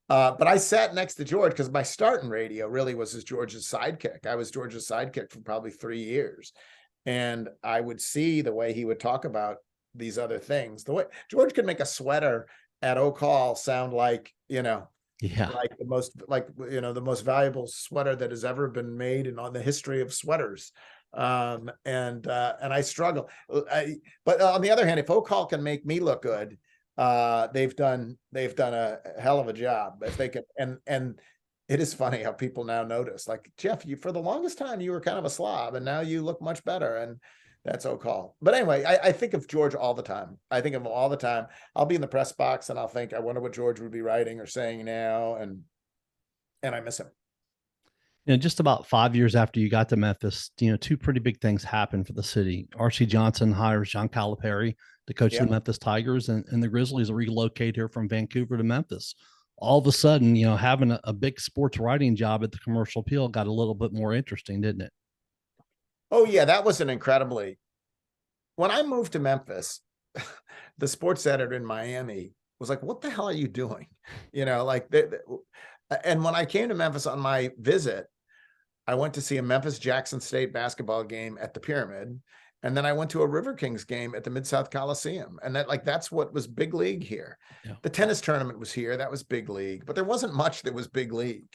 But I sat next to George because my start in radio really was as George's sidekick. I was George's sidekick for probably 3 years. And I would see the way he would talk about these other things. The way George could make a sweater at Oak Hall sound like, like the most valuable sweater that has ever been made on the history of sweaters. And I struggle. But on the other hand, if Oak Hall can make me look good, they've done a hell of a job. If they can, and it is funny how people now notice, like, Geoff, you for the longest time you were kind of a slob, and now you look much better, and that's Oak Hall. But anyway, I think of George all the time. I think of him all the time. I'll be in the press box and I'll think, I wonder what George would be writing or saying now, and I miss him. Just about 5 years after you got to Memphis, two pretty big things happened for the city. R.C. Johnson hires John Calipari to coach the Memphis Tigers, and the Grizzlies relocate here from Vancouver to Memphis. All of a sudden, having a big sports writing job at the Commercial Appeal got a little bit more interesting, didn't it? Oh, yeah, that was when I moved to Memphis, the sports editor in Miami was like, what the hell are you doing? And when I came to Memphis on my visit, I went to see a Memphis Jackson State basketball game at the Pyramid. And then I went to a River Kings game at the Mid-South Coliseum. And that's what was big league here. Yeah. The tennis tournament was here. That was big league, but there wasn't much that was big league.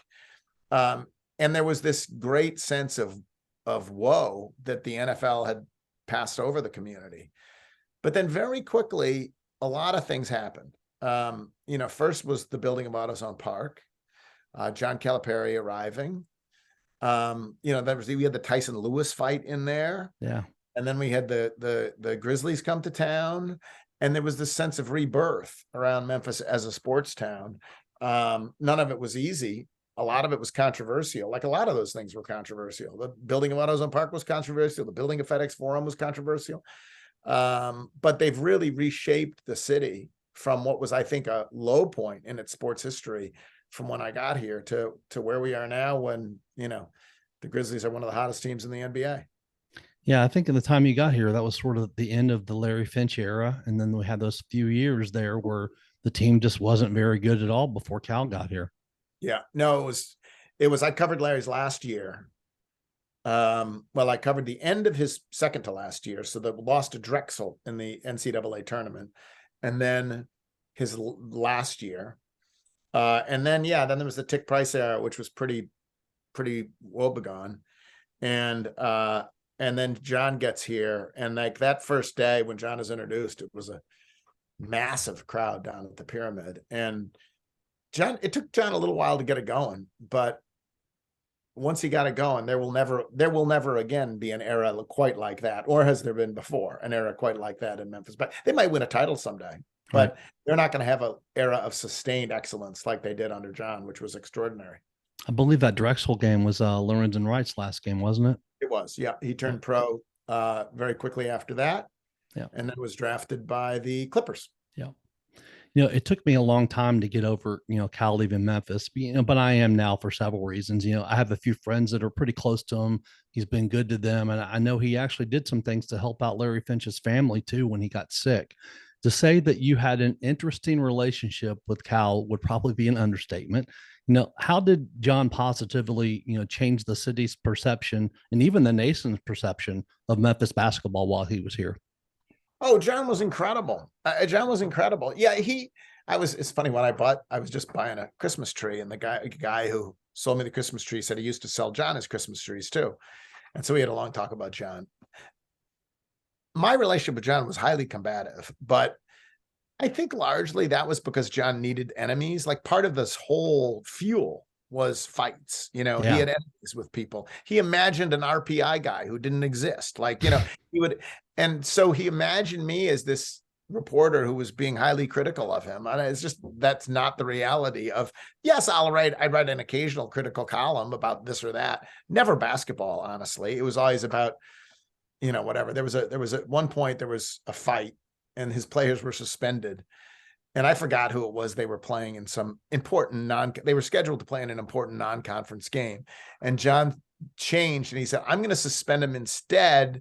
And there was this great sense of woe that the NFL had passed over the community. But then very quickly, a lot of things happened. First was the building of AutoZone Park, John Calipari arriving. We had the Tyson Lewis fight in there. Yeah. And then we had the Grizzlies come to town, and there was this sense of rebirth around Memphis as a sports town. None of it was easy. A lot of it was controversial. Like a lot of those things were controversial. The building of AutoZone Park was controversial. The building of FedEx Forum was controversial. But they've really reshaped the city from what was, I think, a low point in its sports history from when I got here to where we are now, when, the Grizzlies are one of the hottest teams in the NBA. Yeah, I think at the time you got here, that was sort of the end of the Larry Finch era. And then we had those few years there where the team just wasn't very good at all before Cal got here. Yeah, no, it was, I covered Larry's last year. I covered the end of his second to last year. So they lost to Drexel in the NCAA tournament, and then his last year. And then there was the Tick Price era, which was pretty woebegone. And then John gets here, and like that first day when John is introduced, it was a massive crowd down at the Pyramid. And it took John a little while to get it going, but once he got it going, there will never again be an era quite like that, or has there been before an era quite like that in Memphis? But they might win a title someday, but they're not going to have an era of sustained excellence like they did under John, which was extraordinary. I believe that Drexel game was Lorenzen Wright's last game, wasn't it? It was, yeah. He turned pro very quickly after that, and then was drafted by the Clippers. Yeah. It took me a long time to get over, Cal leaving Memphis, but I am now for several reasons. I have a few friends that are pretty close to him. He's been good to them. And I know he actually did some things to help out Larry Finch's family too, when he got sick. To say that you had an interesting relationship with Cal would probably be an understatement. How did John positively, change the city's perception and even the nation's perception of Memphis basketball while he was here? Oh, John was incredible. John was incredible. Yeah, it's funny, when I was just buying a Christmas tree, and the guy who sold me the Christmas tree said he used to sell John his Christmas trees too. And so we had a long talk about John. My relationship with John was highly combative, but I think largely that was because John needed enemies. Like part of this whole fuel was fights. You know, he Yeah. had enemies with people. He imagined an RPI guy who didn't exist. Like, you know, he would, and so he imagined me as this reporter who was being highly critical of him. And it's just, that's not the reality of, yes, I write an occasional critical column about this or that. Never basketball, honestly. It was always about, you know, whatever. There was at one point, there was a fight and his players were suspended. And I forgot who it was. They were playing in some important they were scheduled to play in an important non-conference game. And John changed and he said, I'm going to suspend him instead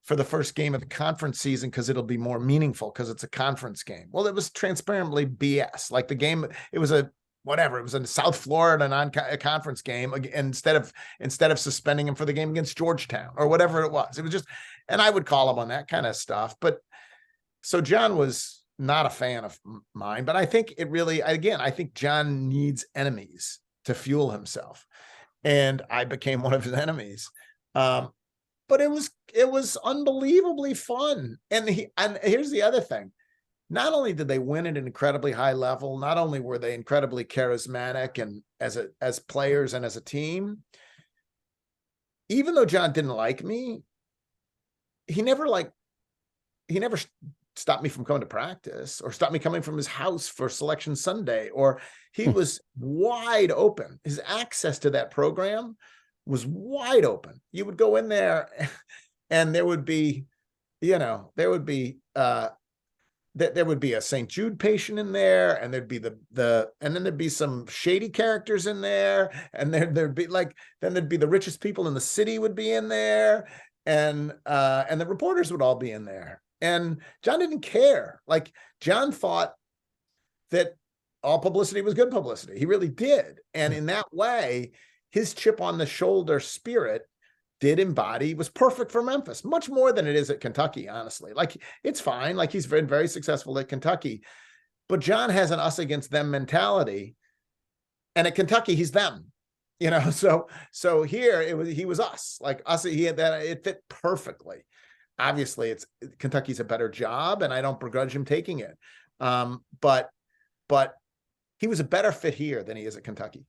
for the first game of the conference season because it'll be more meaningful because it's a conference game. Well, it was transparently BS. Like the game, it was it was in South Florida a conference game. And instead of suspending him for the game against Georgetown or whatever it was just, and I would call him on that kind of stuff. But so John was not a fan of mine, but I think I think John needs enemies to fuel himself. And I became one of his enemies. But it was unbelievably fun. And here's the other thing. Not only did they win at an incredibly high level, not only were they incredibly charismatic and as players and as a team, even though John didn't like me, he never stopped me from coming to practice or stopped me coming from his house for Selection Sunday, or he was wide open. His access to that program was wide open. You would go in there and there would be a St. Jude patient in there, and there'd be and then there'd be some shady characters in there, and there'd be the richest people in the city would be in there, and the reporters would all be in there. And John didn't care. Like, John thought that all publicity was good publicity. He really did. And in that way, his chip on the shoulder spirit was perfect for Memphis, much more than it is at Kentucky, honestly. Like, it's fine. Like, he's been very successful at Kentucky, but John has an us against them mentality. And at Kentucky, he's them, you know? So here he was us, like us. He had that, it fit perfectly. Obviously Kentucky's a better job and I don't begrudge him taking it. But he was a better fit here than he is at Kentucky.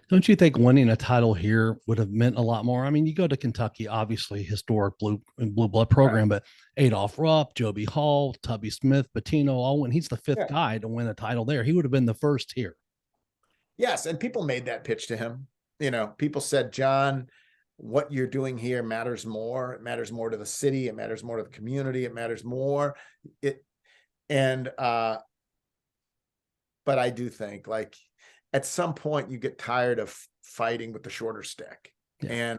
Don't you think winning a title here would have meant a lot more? I mean, you go to Kentucky, obviously historic blue blood program, right, but Adolph Rupp, Joby Hall, Tubby Smith, Pitino, all when he's the fifth guy to win a title there. He would have been the first here. Yes. And people made that pitch to him. You know, people said, John, what you're doing here matters more. It matters more to the city. It matters more to the community. It matters more. But I do think, like, at some point you get tired of fighting with the shorter stick. Yeah.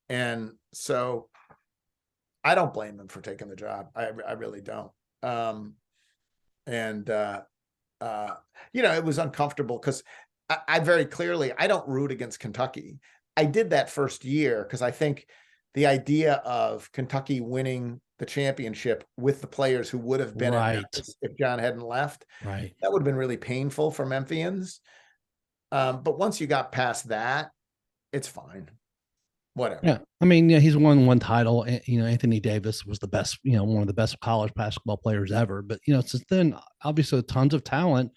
And so I don't blame him for taking the job. I really don't. It was uncomfortable because I very clearly, I don't root against Kentucky. I did that first year because I think the idea of Kentucky winning the championship with the players who would have been at Memphis if John hadn't left, that would have been really painful for Memphians. But once you got past that, it's fine. Whatever. Yeah. I mean, yeah, he's won one title. You know, Anthony Davis was the best, one of the best college basketball players ever. But, since then, obviously tons of talent,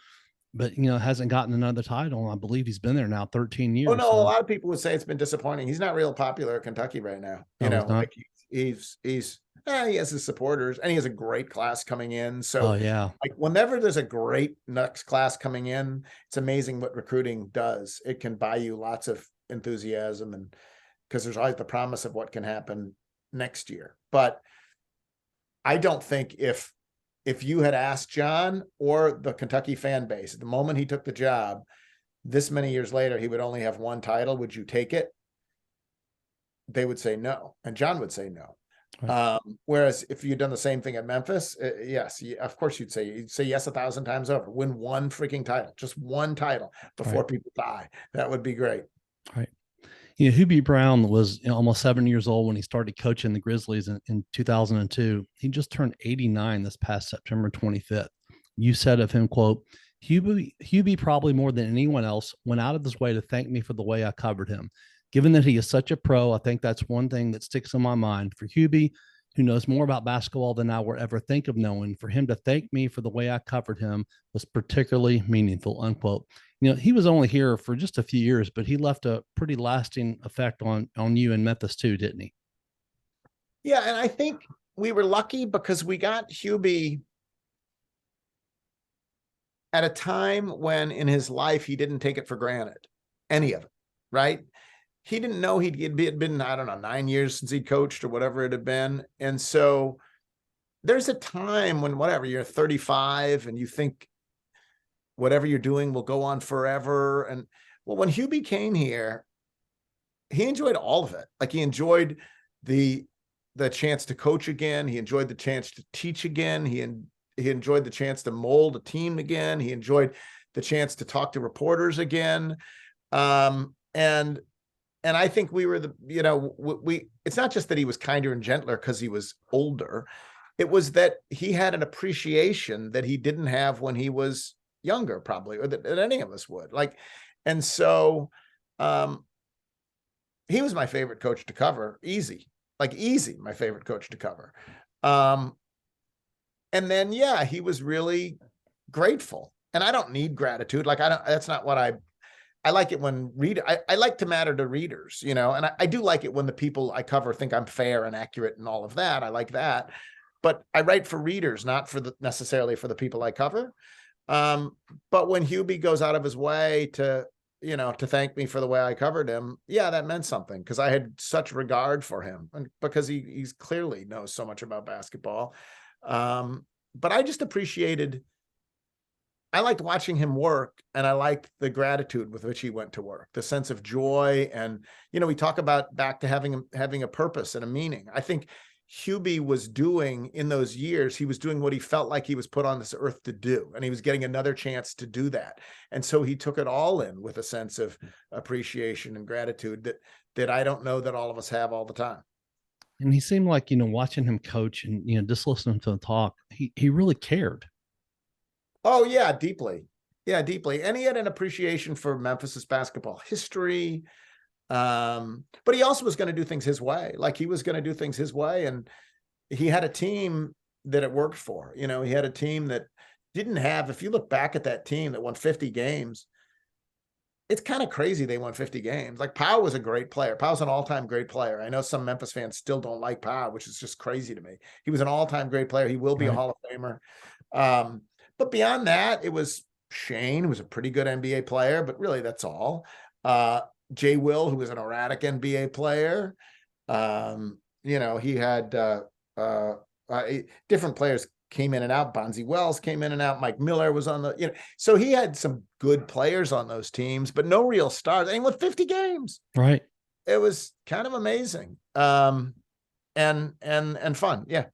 but, hasn't gotten another title. I believe he's been there now 13 years. Oh, no, a lot of people would say it's been disappointing. He's not real popular at Kentucky right now. Like he has his supporters and he has a great class coming in. So like whenever there's a great next class coming in, it's amazing what recruiting does. It can buy you lots of enthusiasm, and because there's always the promise of what can happen next year. But I don't think if you had asked John or the Kentucky fan base at the moment he took the job, this many years later, he would only have one title. Would you take it? They would say no. And John would say no. Right. Whereas if you'd done the same thing at Memphis, yes, of course you'd say yes 1,000 times over. Win one freaking title, just one title before people die. That would be great. Right. Hubie Brown was almost 7 years old when he started coaching the Grizzlies in 2002. He just turned 89 this past September 25th. You said of him, quote, Hubie probably more than anyone else went out of his way to thank me for the way I covered him. Given that he is such a pro, I think that's one thing that sticks in my mind. For Hubie, who knows more about basketball than I would ever think of knowing. For him to thank me for the way I covered him was particularly meaningful, unquote. He was only here for just a few years, but he left a pretty lasting effect on you in Memphis too, didn't he? Yeah, and I think we were lucky because we got Hubie at a time when in his life he didn't take it for granted, any of it, right? He didn't know he'd been, I don't know, 9 years since he'd coached or whatever it had been. And so there's a time when whatever, you're 35 and you think whatever you're doing will go on forever. And well, when Hubie came here, he enjoyed all of it. Like he enjoyed the chance to coach again. He enjoyed the chance to teach again. He enjoyed the chance to mold a team again. He enjoyed the chance to talk to reporters again. And I think we were it's not just that he was kinder and gentler because he was older. It was that he had an appreciation that he didn't have when he was younger, probably, or that any of us would. And so he was my favorite coach to cover, easy, my favorite coach to cover. And then, yeah, he was really grateful. And I don't need gratitude. That's not what I like it when I like to matter to readers, and I do like it when the people I cover think I'm fair and accurate and all of that. I like that, but I write for readers, not for necessarily for the people I cover. But when Hubie goes out of his way to thank me for the way I covered him, yeah, that meant something because I had such regard for him and because he's clearly knows so much about basketball. But I just I liked watching him work, and I liked the gratitude with which he went to work, the sense of joy. And, we talk about back to having a purpose and a meaning. I think Hubie was doing in those years, he was doing what he felt like he was put on this earth to do. And he was getting another chance to do that. And so he took it all in with a sense of appreciation and gratitude that I don't know that all of us have all the time. And he seemed like, watching him coach and, just listening to him talk, he really cared. Oh, yeah, deeply. Yeah, deeply. And he had an appreciation for Memphis's basketball history. But he also was going to do things his way. He was going to do things his way. And he had a team that it worked for. He had a team that didn't have, if you look back at that team that won 50 games, it's kind of crazy they won 50 games. Powell was a great player. Powell's an all-time great player. I know some Memphis fans still don't like Powell, which is just crazy to me. He was an all-time great player. He will be a Hall of Famer. But beyond that, it was Shane, who was a pretty good NBA player, but really that's all. Jay Will, who was an erratic NBA player. He had different players came in and out. Bonzi Wells came in and out. Mike Miller was on so he had some good players on those teams, but no real stars. And he won 50 games. Right. It was kind of amazing. And fun. Yeah.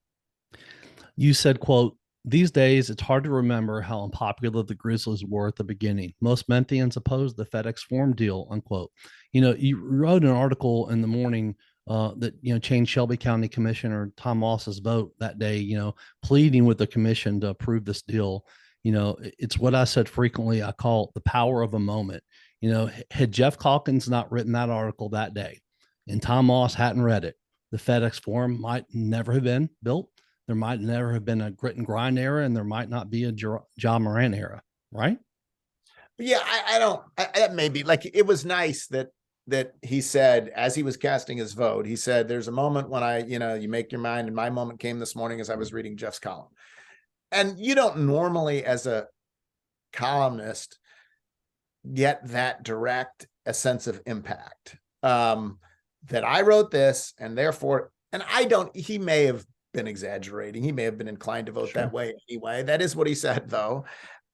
You said, quote, "These days, it's hard to remember how unpopular the Grizzlies were at the beginning. Most Memphians opposed the FedEx Forum deal," unquote. You wrote an article in the morning that, changed Shelby County Commissioner Tom Moss's vote that day, pleading with the commission to approve this deal. It's what I said frequently. I call it the power of a moment. Had Geoff Calkins not written that article that day and Tom Moss hadn't read it, the FedEx Forum might never have been built. There might never have been a grit and grind era, and there might not be a Ja Morant era, right? Yeah, that may be it was nice that he said, as he was casting his vote, he said, there's a moment when you make your mind, and my moment came this morning as I was reading Geoff's column. And you don't normally, as a columnist, get that direct a sense of impact. That I wrote this, and therefore, he may have been exaggerating. He may have been inclined to vote that way anyway. That is what he said, though.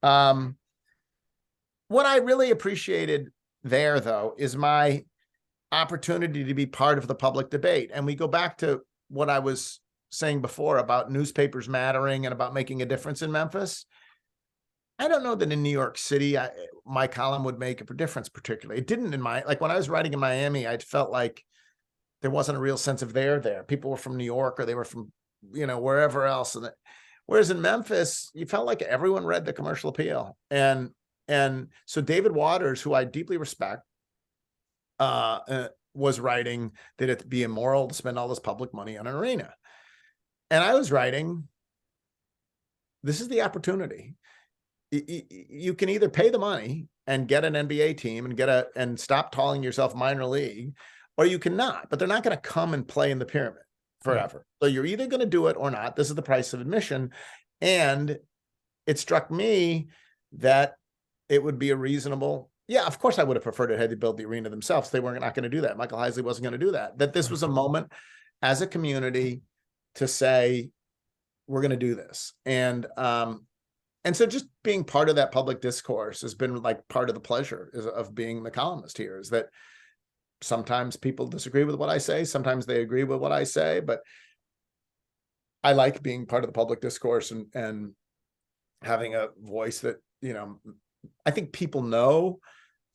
What I really appreciated there, though, is my opportunity to be part of the public debate. And we go back to what I was saying before about newspapers mattering and about making a difference in Memphis. I don't know that in New York City, my column would make a difference particularly. It didn't when I was writing in Miami, I felt like there wasn't a real sense of there. People were from New York or they were from wherever else. Whereas in Memphis, you felt like everyone read the commercial appeal. And so David Waters, who I deeply respect, was writing that it'd be immoral to spend all this public money on an arena. And I was writing, this is the opportunity. You can either pay the money and get an NBA team and stop calling yourself minor league, or you cannot, but they're not going to come and play in the pyramid forever. So you're either going to do it or not. This is the price of admission. And it struck me that it would be a reasonable, yeah, of course I would have preferred it had they built the arena themselves. They weren't not going to do that. Michael Heisley wasn't going to do that. That this was a moment as a community to say, we're going to do this. And so just being part of that public discourse has been like part of the pleasure of being the columnist here, is that sometimes people disagree with what I say. Sometimes they agree with what I say, but I like being part of the public discourse and having a voice that, you know, I think people know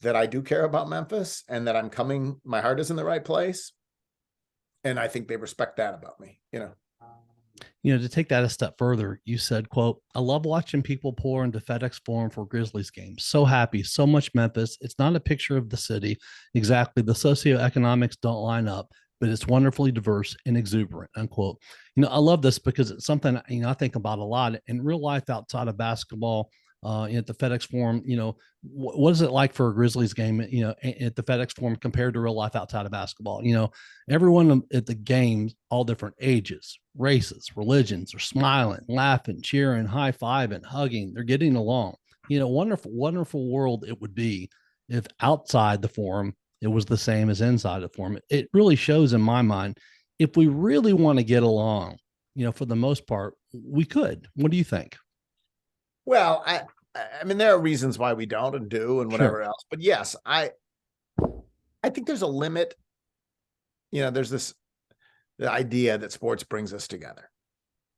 that I do care about Memphis and that my heart is in the right place. And I think they respect that about me, you know. To take that a step further, you said, quote, I love watching people pour into FedEx Forum for Grizzlies games. So happy, so much Memphis. It's not a picture of the city. Exactly. The socioeconomics don't line up, but it's wonderfully diverse and exuberant, unquote. I love this because it's something, I think about a lot in real life outside of basketball. At the FedEx Forum, what is it like for a Grizzlies game, at the FedEx Forum compared to real life outside of basketball? Everyone at the games, all different ages, races, religions, are smiling, laughing, cheering, high-fiving, hugging. They're getting along. Wonderful, wonderful world it would be if outside the Forum, it was the same as inside the Forum. It really shows in my mind, if we really want to get along, for the most part, we could. What do you think? Well, I mean, there are reasons why we don't and do and whatever else. But yes, I think there's a limit. There's the idea that sports brings us together.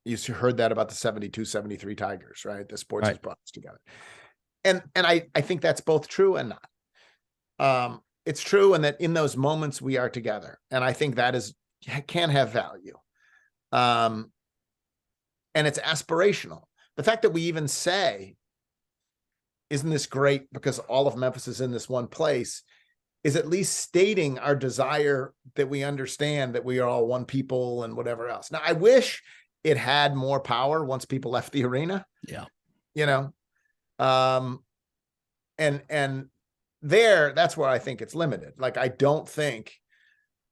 You heard that about the 72, 73 Tigers, right? The sports has brought us together. And I think that's both true and not. It's true, and that in those moments we are together. And I think that can have value. And it's aspirational. The fact that we even say, isn't this great because all of Memphis is in this one place, is at least stating our desire that we understand that we are all one people and whatever else. Now, I wish it had more power once people left the arena. Yeah. And that's where I think it's limited. Like, I don't think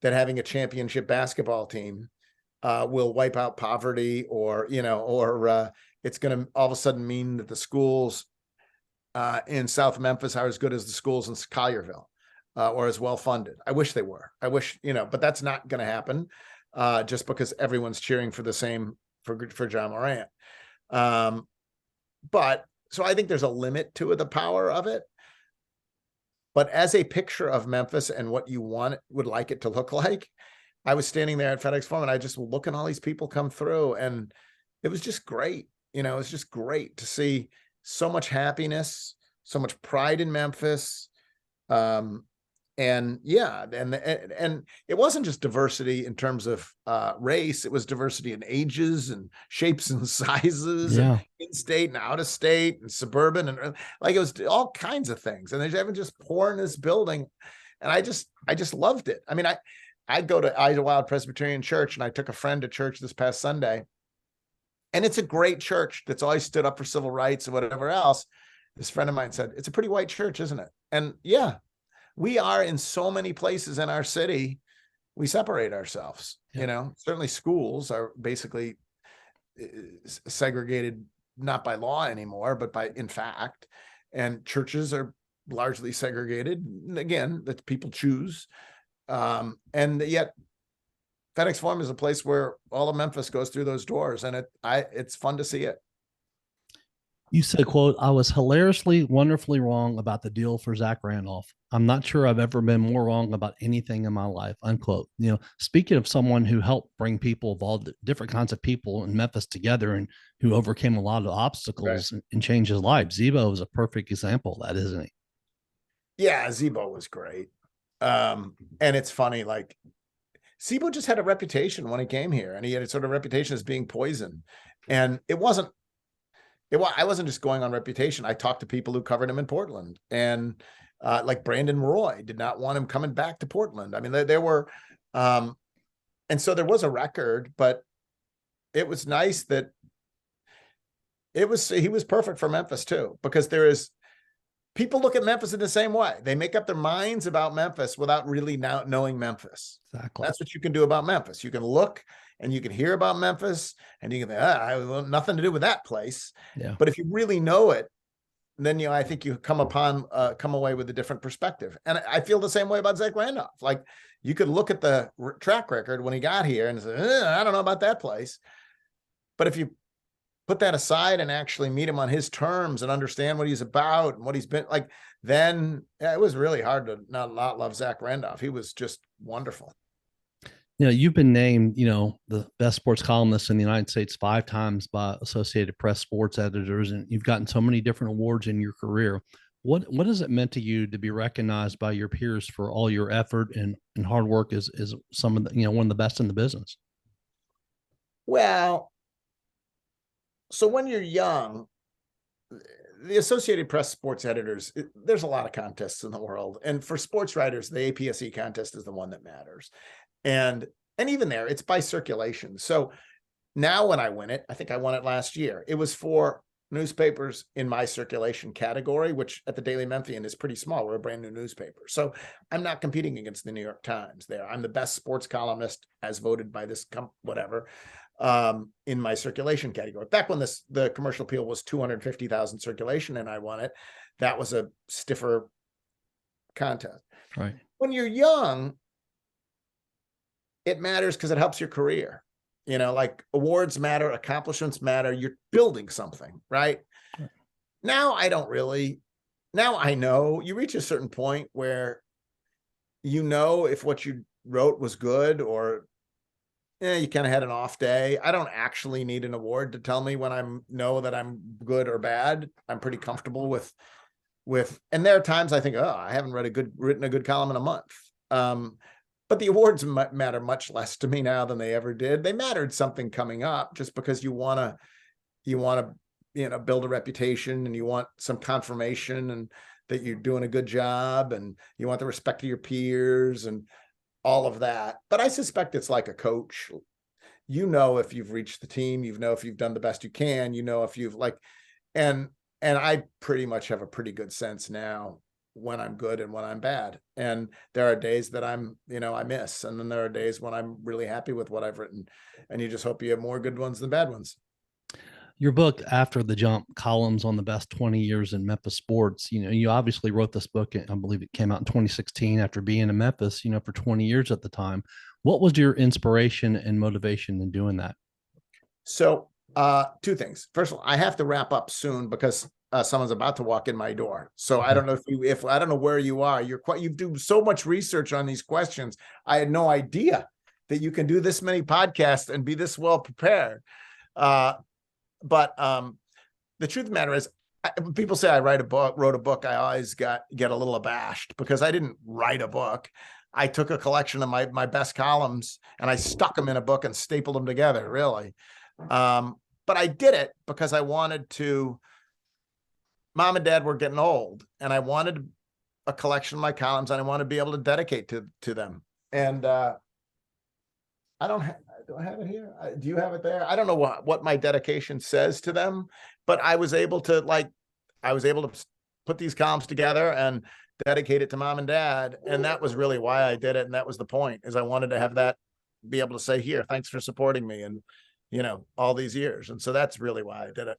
that having a championship basketball team will wipe out poverty or it's going to all of a sudden mean that the schools in South Memphis are as good as the schools in Collierville or as well funded. I wish they were. I wish, but that's not going to happen just because everyone's cheering for the same for John Morant. But so I think there's a limit to the power of it. But as a picture of Memphis and what you would like it to look like, I was standing there at FedEx Forum and I just looking all these people come through, and it was just great. It was just great to see so much happiness, so much pride in Memphis. And it wasn't just diversity in terms of race. It was diversity in ages and shapes and sizes, and in-state and out-of-state and suburban, and like it was all kinds of things. And they're just pouring this building, and I just loved it. I mean, I'd go to Idlewild Presbyterian Church, and I took a friend to church this past Sunday, and it's a great church that's always stood up for civil rights and whatever else. This friend of mine said, it's a pretty white church, isn't it? And yeah, we are in so many places in our city, we separate ourselves. Certainly schools are basically segregated, not by law anymore, but in fact, and churches are largely segregated. Again, that people choose. And yet FedEx Forum is a place where all of Memphis goes through those doors, and it's fun to see it. You said, quote, I was hilariously, wonderfully wrong about the deal for Zach Randolph. I'm not sure I've ever been more wrong about anything in my life, unquote. Speaking of someone who helped bring people of all different kinds of people in Memphis together and who overcame a lot of obstacles and changed his life, Zebo is a perfect example of that, isn't he? Yeah, Zebo was great. And it's funny, like, Zebo just had a reputation when he came here, and he had a sort of reputation as being poison. And I wasn't just going on reputation. I talked to people who covered him in Portland, and like Brandon Roy did not want him coming back to Portland. I mean, there were, and so there was a record, but it was nice that he was perfect for Memphis too, because people look at Memphis in the same way. They make up their minds about Memphis without really now knowing Memphis. Exactly. That's what you can do about Memphis. You can look and you can hear about Memphis and you can think, I want nothing to do with that place. Yeah. But if you really know it, then, I think you come away with a different perspective. And I feel the same way about Zach Randolph. Like, you could look at the track record when he got here and say, I don't know about that place. But if you put that aside and actually meet him on his terms and understand what he's about and what he's been like, then it was really hard to not love Zach Randolph. He was just wonderful. You've been named, the best sports columnist in the United States 5 times by Associated Press sports editors, and you've gotten so many different awards in your career. What has it meant to you to be recognized by your peers for all your effort and hard work as some of the, one of the best in the business? Well, so when you're young, the Associated Press sports editors, there's a lot of contests in the world. And for sports writers, the APSE contest is the one that matters. And even there, it's by circulation. So now when I win it, I think I won it last year. It was for newspapers in my circulation category, which at the Daily Memphian is pretty small. We're a brand new newspaper. So I'm not competing against the New York Times there. I'm the best sports columnist as voted by this whatever. In my circulation category. Back when the commercial appeal was 250,000 circulation and I won it, that was a stiffer contest. Right. When you're young, it matters because it helps your career. Like awards matter, accomplishments matter. You're building something, right? Now I don't really. Now I know you reach a certain point where if what you wrote was good or you kind of had an off day. I don't actually need an award to tell me when I know that I'm good or bad. I'm pretty comfortable with, and there are times I think, I haven't written a good column in a month. But the awards matter much less to me now than they ever did. They mattered something coming up just because you want to, build a reputation and you want some confirmation and that you're doing a good job and you want the respect of your peers and all of that. But I suspect it's like a coach. If you've reached the team, if you've done the best you can, if you've and I pretty much have a pretty good sense now when I'm good and when I'm bad. And there are days that I miss. And then there are days when I'm really happy with what I've written. And you just hope you have more good ones than bad ones. Your book, After the Jump, columns on the best 20 years in Memphis sports, you obviously wrote this book, I believe it came out in 2016 after being in Memphis, for 20 years at the time. What was your inspiration and motivation in doing that? So 2 things. First of all, I have to wrap up soon because someone's about to walk in my door. So I don't know if I don't know where you are. You do so much research on these questions. I had no idea that you can do this many podcasts and be this well prepared. But the truth of the matter is, when people say I wrote a book, I always get a little abashed because I didn't write a book. I took a collection of my best columns and I stuck them in a book and stapled them together, really. But I did it because I wanted to. Mom and Dad were getting old, and I wanted a collection of my columns, and I wanted to be able to dedicate to them. And I don't have. Do I have it here? Do you have it there? I don't know what my dedication says to them, but I was able to put these columns together and dedicate it to Mom and Dad. And that was really why I did it. And that was the point, is I wanted to have that, be able to say, here, thanks for supporting me. And, all these years. And so that's really why I did it.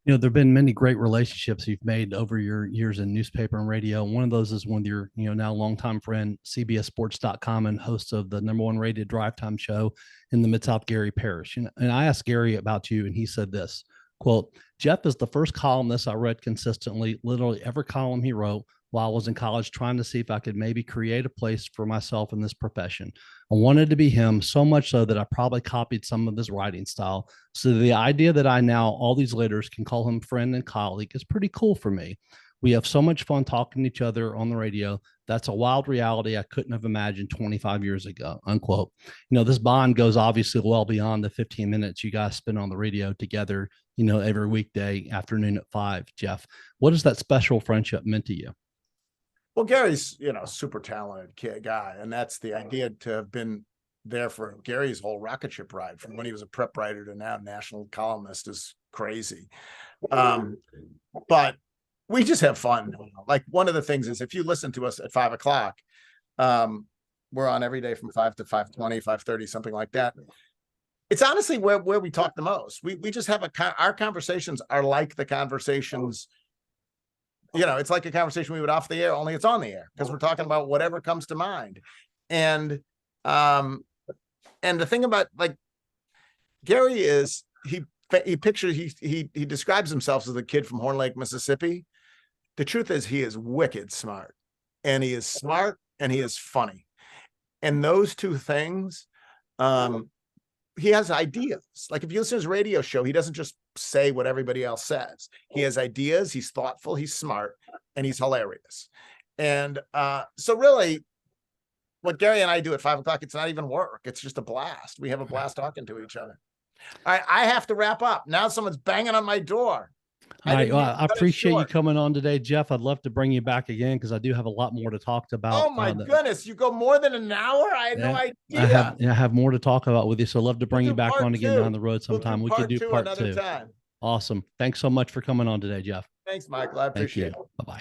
There've been many great relationships you've made over your years in newspaper and radio. One of those is with your, now longtime friend, CBSSports.com and host of the #1 rated drive time show in the Mid-South, Gary Parrish. And I asked Gary about you, and he said this, quote, Geoff is the first columnist I read consistently, literally every column he wrote while I was in college, trying to see if I could maybe create a place for myself in this profession. I wanted to be him, so much so that I probably copied some of his writing style. So the idea that I now, all these letters, can call him friend and colleague is pretty cool for me. We have so much fun talking to each other on the radio. That's a wild reality I couldn't have imagined 25 years ago, unquote. This bond goes obviously well beyond the 15 minutes you guys spend on the radio together, every weekday afternoon at 5. Geoff, what has that special friendship meant to you? Well, Gary's, super talented guy. And that's the idea, to have been there for Gary's whole rocket ship ride, from when he was a prep writer to now national columnist, is crazy. But we just have fun. Like, one of the things is, if you listen to us at 5 o'clock, we're on every day from 5 to 5:20, 5:30, something like that. It's honestly where we talk the most. We just have our conversations are like the conversations, it's like a conversation we would off the air, only it's on the air, because we're talking about whatever comes to mind. And the thing about, like, Gary is, he describes himself as a kid from Horn Lake, Mississippi. The truth is, he is wicked smart, and he is smart, and he is funny. And those two things, he has ideas. Like, if you listen to his radio show, he doesn't just say what everybody else says. He has ideas. He's thoughtful. He's smart, and he's hilarious. And so really, what Gary and I do at 5 o'clock, it's not even work. It's just a blast. We have a blast talking to each other. All right, I have to wrap up. Now someone's banging on my door. All right. Well, I appreciate you coming on today, Geoff. I'd love to bring you back again, because I do have a lot more to talk about. Oh my goodness, you go more than an hour? I had no idea. I have more to talk about with you, so I'd love to bring you back on again down the road sometime. We could do part two. Time. Awesome. Thanks so much for coming on today, Geoff. Thanks, Michael. I appreciate it. Bye-bye.